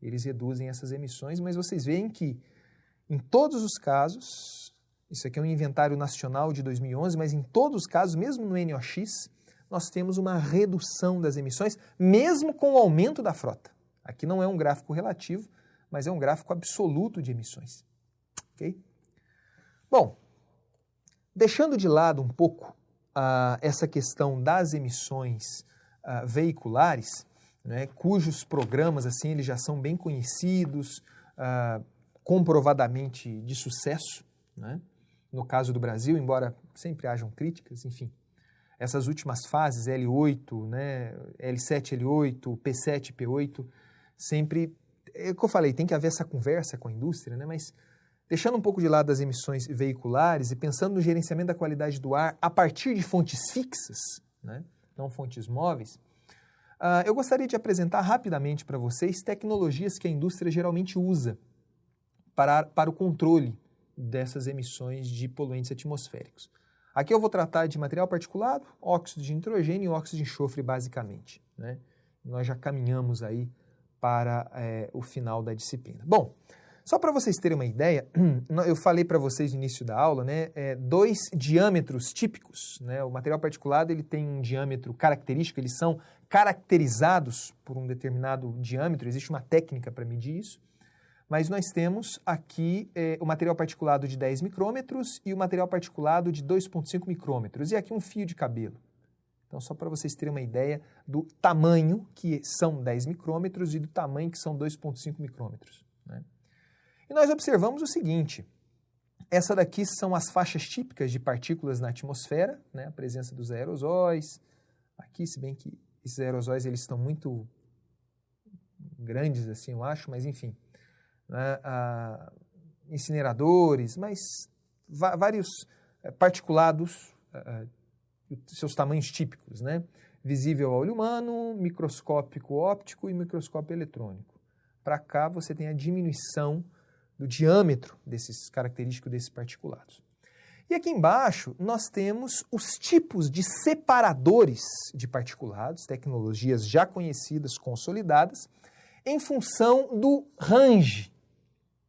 Eles reduzem essas emissões, mas vocês veem que, em todos os casos, isso aqui é um inventário nacional de 2011, mas em todos os casos, mesmo no NOx, nós temos uma redução das emissões, mesmo com o aumento da frota. Aqui não é um gráfico relativo, mas é um gráfico absoluto de emissões. Ok? Bom, deixando de lado um pouco essa questão das emissões veiculares, né, cujos programas assim, eles já são bem conhecidos, comprovadamente de sucesso, né? No caso do Brasil, embora sempre hajam críticas, enfim, essas últimas fases, L8, né, L7, L8, P7, P8, sempre, é o que eu falei, tem que haver essa conversa com a indústria, né, mas deixando um pouco de lado as emissões veiculares e pensando no gerenciamento da qualidade do ar a partir de fontes fixas, né, não fontes móveis, eu gostaria de apresentar rapidamente para vocês tecnologias que a indústria geralmente usa para o controle dessas emissões de poluentes atmosféricos. Aqui eu vou tratar de material particulado, óxido de nitrogênio e óxido de enxofre, basicamente, né? Nós já caminhamos aí para o final da disciplina. Bom, Só para vocês terem uma ideia, eu falei para vocês no início da aula, né, 2 diâmetros típicos, né, o material particulado ele tem um diâmetro característico, eles são caracterizados por um determinado diâmetro, existe uma técnica para medir isso, mas nós temos aqui o material particulado de 10 micrômetros e o material particulado de 2,5 micrômetros, e aqui um fio de cabelo. Então, só para vocês terem uma ideia do tamanho que são 10 micrômetros e do tamanho que são 2,5 micrômetros, né? E nós observamos o seguinte, essa daqui são as faixas típicas de partículas na atmosfera, né, a presença dos aerosóis, aqui, se bem que esses aerosóis eles estão muito grandes, assim, eu acho, mas enfim, né, incineradores, mas vários particulados, seus tamanhos típicos, né, visível ao olho humano, microscópico óptico e microscópio eletrônico. Para cá você tem a diminuição do diâmetro característico desses particulados. E aqui embaixo nós temos os tipos de separadores de particulados, tecnologias já conhecidas, consolidadas, em função do range,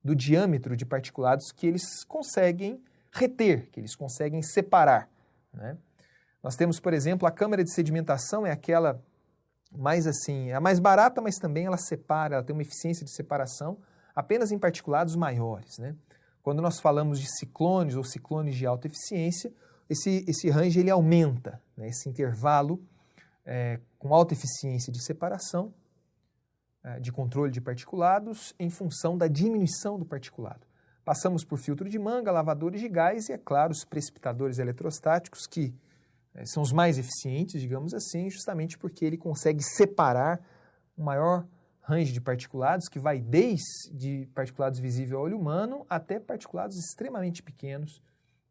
do diâmetro de particulados que eles conseguem reter, que eles conseguem separar, né? Nós temos, por exemplo, a câmara de sedimentação, é aquela mais assim, a mais barata, mas também ela separa, ela tem uma eficiência de separação, apenas em particulados maiores, né? Quando nós falamos de ciclones ou ciclones de alta eficiência, esse range ele aumenta, né? Esse intervalo com alta eficiência de separação, de controle de particulados, em função da diminuição do particulado. Passamos por filtro de Manga, lavadores de gás e, é claro, os precipitadores eletrostáticos, que são os mais eficientes, digamos assim, justamente porque ele consegue separar o maior range de particulados, que vai desde particulados visíveis ao olho humano até particulados extremamente pequenos,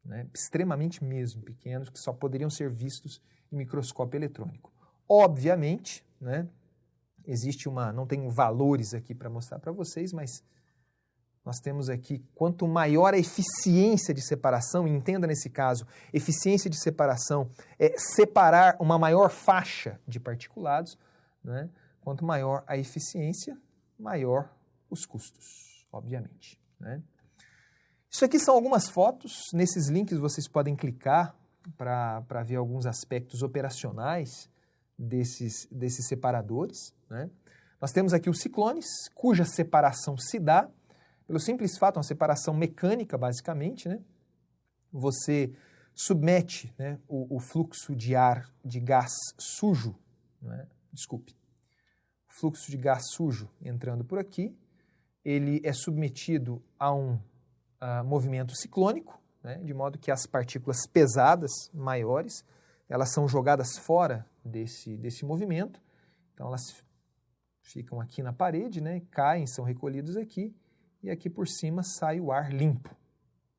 né, extremamente mesmo pequenos, que só poderiam ser vistos em microscópio eletrônico. Obviamente, né, não tenho valores aqui para mostrar para vocês, mas nós temos aqui, quanto maior a eficiência de separação, e entenda nesse caso, eficiência de separação é separar uma maior faixa de particulados, né? Quanto maior a eficiência, maior os custos, obviamente, né? Isso aqui são algumas fotos, nesses links vocês podem clicar para ver alguns aspectos operacionais desses separadores, né? Nós temos aqui os ciclones, cuja separação se dá pelo simples fato, uma separação mecânica, basicamente, né? Você submete, né, o fluxo de ar, de gás sujo, né? Fluxo de gás sujo entrando por aqui, ele é submetido a um movimento ciclônico, né, de modo que as partículas pesadas, maiores, elas são jogadas fora desse movimento, então elas ficam aqui na parede, né, caem, são recolhidos aqui, e aqui por cima sai o ar limpo,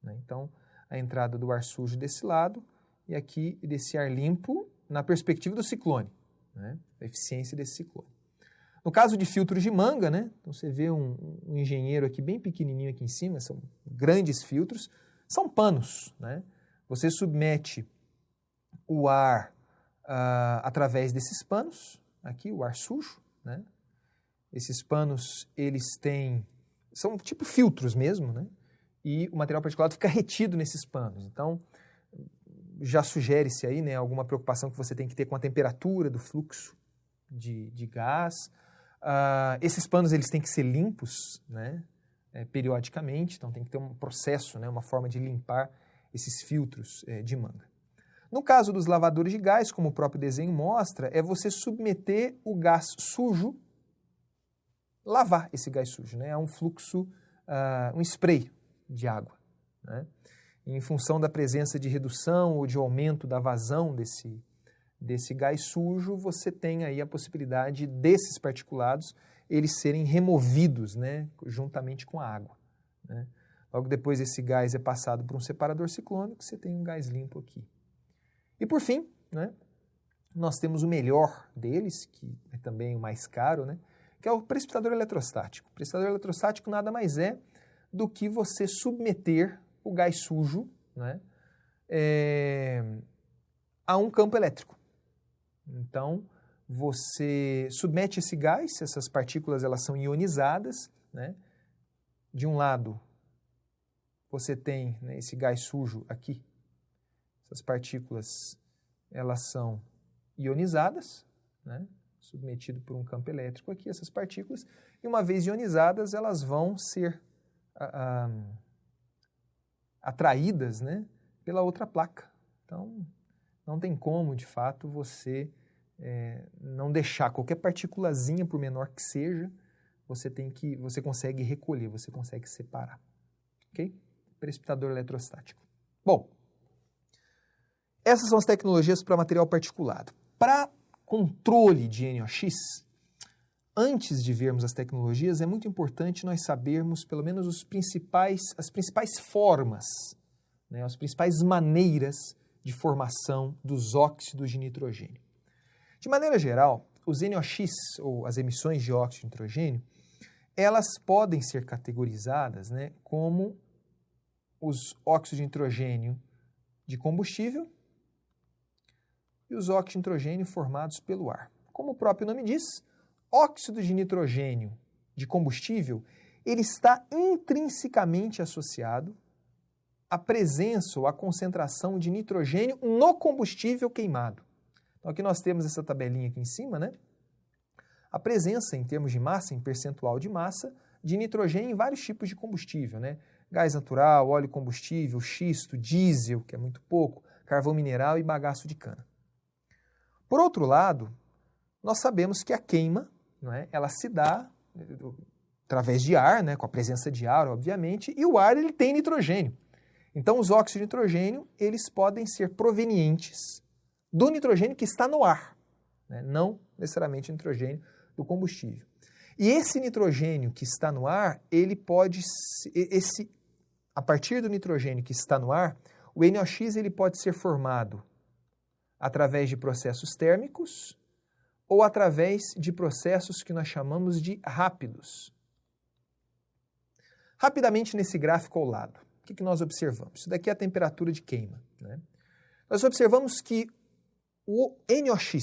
né? Então, a entrada do ar sujo desse lado, e aqui desse ar limpo na perspectiva do ciclone, né, a eficiência desse ciclone. No caso de filtros de Manga, né, então você vê um engenheiro aqui bem pequenininho aqui em cima, são grandes filtros, são panos, né? Você submete o ar através desses panos, aqui o ar sujo, né? Esses panos, são tipo filtros mesmo, né? E o material particulado fica retido nesses panos. Então, já sugere-se aí, né, alguma preocupação que você tem que ter com a temperatura do fluxo de gás. Esses panos eles têm que ser limpos, né, periodicamente, então tem que ter um processo, né, uma forma de limpar esses filtros de Manga. No caso dos lavadores de gás, como o próprio desenho mostra, é você submeter o gás sujo, lavar esse gás sujo, né, a um fluxo, um spray de água, né? Em função da presença de redução ou de aumento da vazão desse gás sujo, você tem aí a possibilidade desses particulados eles serem removidos, né, juntamente com a água, né? Logo depois esse gás é passado por um separador ciclônico, você tem um gás limpo aqui. E por fim, né, nós temos o melhor deles, que é também o mais caro, né, que é o precipitador eletrostático. O precipitador eletrostático nada mais é do que você submeter o gás sujo, né, a um campo elétrico. Então, você submete esse gás, essas partículas elas são ionizadas, né, de um lado, você tem, né, esse gás sujo aqui. Essas partículas, elas são ionizadas, né, submetido por um campo elétrico aqui, essas partículas, e uma vez ionizadas, elas vão ser atraídas, né, pela outra placa. Então, não tem como, de fato, você não deixar qualquer partículazinha, por menor que seja, você consegue recolher, você consegue separar. Ok? Precipitador eletrostático. Bom, essas são as tecnologias para material particulado. Para controle de NOx, antes de vermos as tecnologias, é muito importante nós sabermos pelo menos as principais formas, né, as principais maneiras de formação dos óxidos de nitrogênio. De maneira geral, os NOx, ou as emissões de óxido de nitrogênio, elas podem ser categorizadas, né, como os óxidos de nitrogênio de combustível e os óxidos de nitrogênio formados pelo ar. Como o próprio nome diz, óxido de nitrogênio de combustível, ele está intrinsecamente associado à presença ou à concentração de nitrogênio no combustível queimado. Então aqui nós temos essa tabelinha aqui em cima, né? A presença em termos de massa, em percentual de massa, de nitrogênio em vários tipos de combustível, né? Gás natural, óleo combustível, xisto, diesel, que é muito pouco, carvão mineral e bagaço de cana. Por outro lado, nós sabemos que a queima, não é, ela se dá através de ar, né, com a presença de ar, obviamente, e o ar ele tem nitrogênio. Então, os óxidos de nitrogênio, eles podem ser provenientes do nitrogênio que está no ar, né, não necessariamente o nitrogênio do combustível. E esse nitrogênio que está no ar, ele pode, a partir do nitrogênio que está no ar, o NOx ele pode ser formado através de processos térmicos ou através de processos que nós chamamos de rápidos. Rapidamente nesse gráfico ao lado, o que nós observamos? Isso daqui é a temperatura de queima, né? Nós observamos que o NOx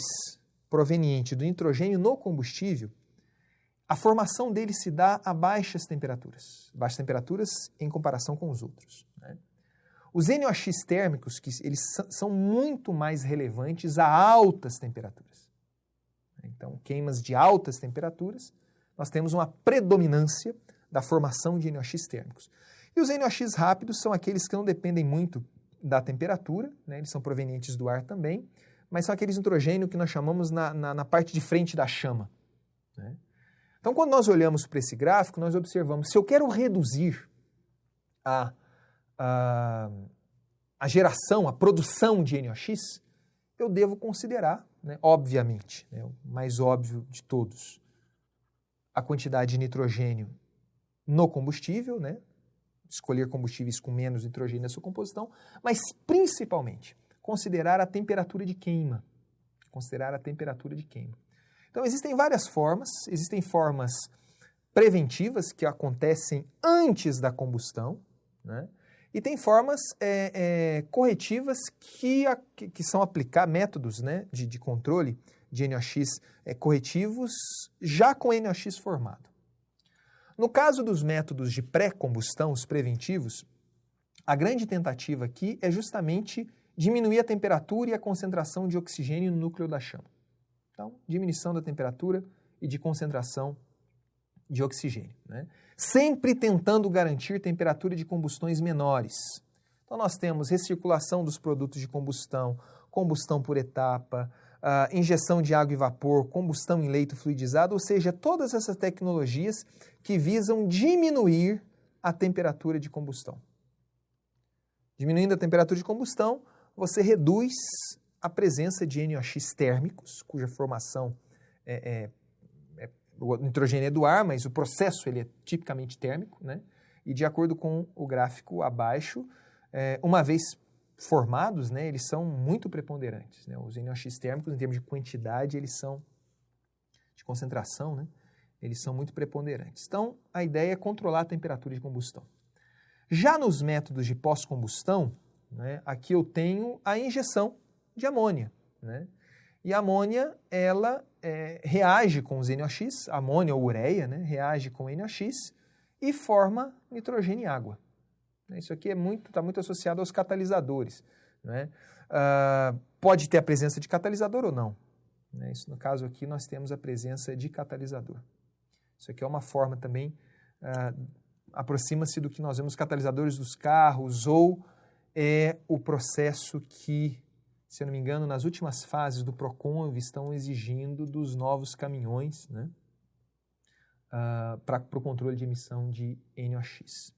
proveniente do nitrogênio no combustível, a formação dele se dá a baixas temperaturas em comparação com os outros, né? Os NOx térmicos, que eles são muito mais relevantes a altas temperaturas. Então, queimas de altas temperaturas, nós temos uma predominância da formação de NOx térmicos. E os NOx rápidos são aqueles que não dependem muito da temperatura, né? Eles são provenientes do ar também, mas são aqueles nitrogênio que nós chamamos na parte de frente da chama, né? Então, quando nós olhamos para esse gráfico, nós observamos, se eu quero reduzir a geração, a produção de NOx, eu devo considerar, né, obviamente, né, o mais óbvio de todos, a quantidade de nitrogênio no combustível, né, escolher combustíveis com menos nitrogênio na sua composição, mas principalmente considerar a temperatura de queima. Então, existem várias formas, existem formas preventivas que acontecem antes da combustão, né? E tem formas corretivas que são aplicar métodos, né, de controle de NOx corretivos já com NOx formado. No caso dos métodos de pré-combustão, os preventivos, a grande tentativa aqui é justamente diminuir a temperatura e a concentração de oxigênio no núcleo da chama. Então, diminuição da temperatura e de concentração de oxigênio, né? Sempre tentando garantir temperatura de combustões menores. Então, nós temos recirculação dos produtos de combustão, combustão por etapa, injeção de água e vapor, combustão em leito fluidizado, ou seja, todas essas tecnologias que visam diminuir a temperatura de combustão. Diminuindo a temperatura de combustão, você reduz a presença de NOx térmicos, cuja formação o nitrogênio é do ar, mas o processo ele é tipicamente térmico, né? E de acordo com o gráfico abaixo, uma vez formados, né, eles são muito preponderantes, né? Os NOx térmicos, em termos de quantidade, eles são, de concentração, né, eles são muito preponderantes. Então, a ideia é controlar a temperatura de combustão. Já nos métodos de pós-combustão, né, aqui eu tenho a injeção de amônia, né? E a amônia, ela reage com os NOx, amônia ou ureia, né, reage com NOx e forma nitrogênio e água. Isso aqui está muito associado aos catalisadores, né? Pode ter a presença de catalisador ou não. Né? Isso, no caso aqui, nós temos a presença de catalisador. Isso aqui é uma forma também, aproxima-se do que nós vemos catalisadores dos carros, ou é o processo que, se eu não me engano, nas últimas fases do Proconv estão exigindo dos novos caminhões, né? Para o controle de emissão de NOx.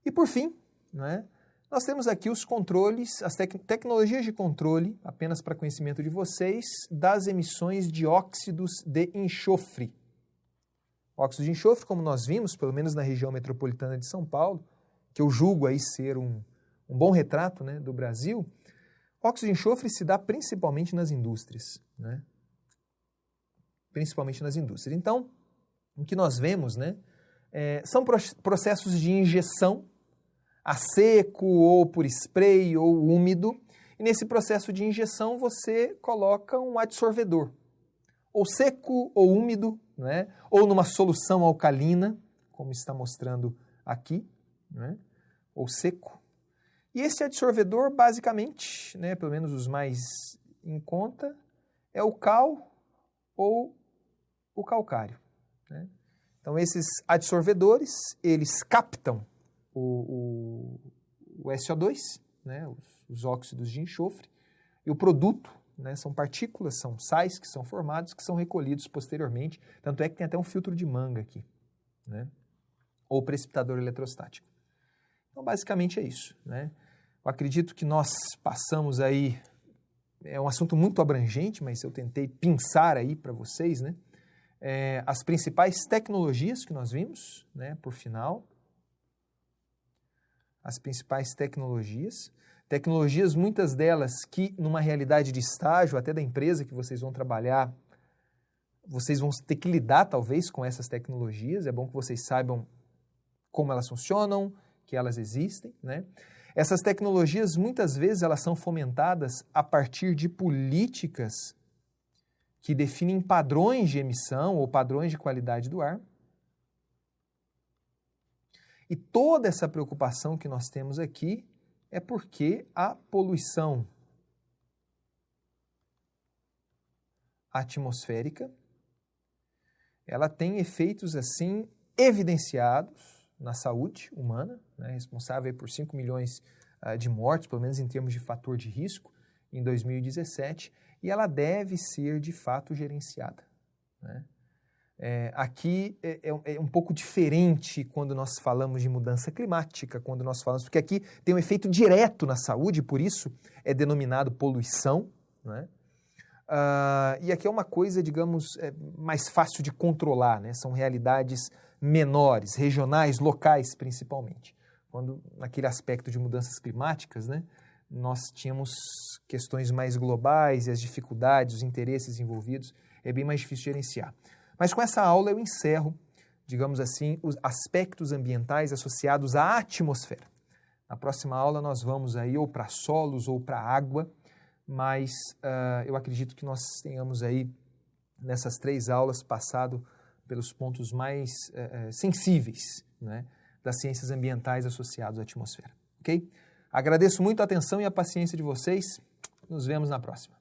E por fim, né, nós temos aqui os controles, as tecnologias de controle, apenas para conhecimento de vocês, das emissões de óxidos de enxofre. Óxido de enxofre, como nós vimos, pelo menos na região metropolitana de São Paulo, que eu julgo aí ser um bom retrato, né, do Brasil, óxido de enxofre se dá principalmente nas indústrias, né? Principalmente nas indústrias. Então, o que nós vemos, né, são processos de injeção a seco ou por spray ou úmido, e nesse processo de injeção você coloca um adsorvedor, ou seco ou úmido, né, ou numa solução alcalina, como está mostrando aqui, né, ou seco. E esse adsorvedor, basicamente, né, pelo menos os mais em conta, é o cal ou o calcário, né? Então, esses adsorvedores, eles captam o SO2, né, os óxidos de enxofre, e o produto, né, são partículas, são sais que são formados, que são recolhidos posteriormente, tanto é que tem até um filtro de manga aqui, né, ou precipitador eletrostático. Então, basicamente é isso, né? Eu acredito que nós passamos aí, é um assunto muito abrangente, mas eu tentei pinçar aí para vocês, né, as principais tecnologias que nós vimos, né, por final. As principais tecnologias, muitas delas que numa realidade de estágio, até da empresa que vocês vão trabalhar, vocês vão ter que lidar talvez com essas tecnologias, é bom que vocês saibam como elas funcionam, que elas existem, né? Essas tecnologias, muitas vezes, elas são fomentadas a partir de políticas que definem padrões de emissão ou padrões de qualidade do ar. E toda essa preocupação que nós temos aqui é porque a poluição atmosférica, ela tem efeitos assim evidenciados na saúde humana, né, responsável por 5 milhões de mortes, pelo menos em termos de fator de risco, em 2017, e ela deve ser de fato gerenciada, né? Aqui é um pouco diferente quando nós falamos de mudança climática, quando nós falamos, porque aqui tem um efeito direto na saúde, por isso é denominado poluição, né? E aqui é uma coisa, digamos, mais fácil de controlar, né? São realidades menores, regionais, locais principalmente. Quando naquele aspecto de mudanças climáticas, né, nós tínhamos questões mais globais e as dificuldades, os interesses envolvidos, é bem mais difícil gerenciar. Mas com essa aula eu encerro, digamos assim, os aspectos ambientais associados à atmosfera. Na próxima aula nós vamos aí ou para solos ou para água, mas eu acredito que nós tenhamos aí, nessas 3 aulas, passado pelos pontos mais sensíveis, né, das ciências ambientais associadas à atmosfera. Ok? Agradeço muito a atenção e a paciência de vocês. Nos vemos na próxima.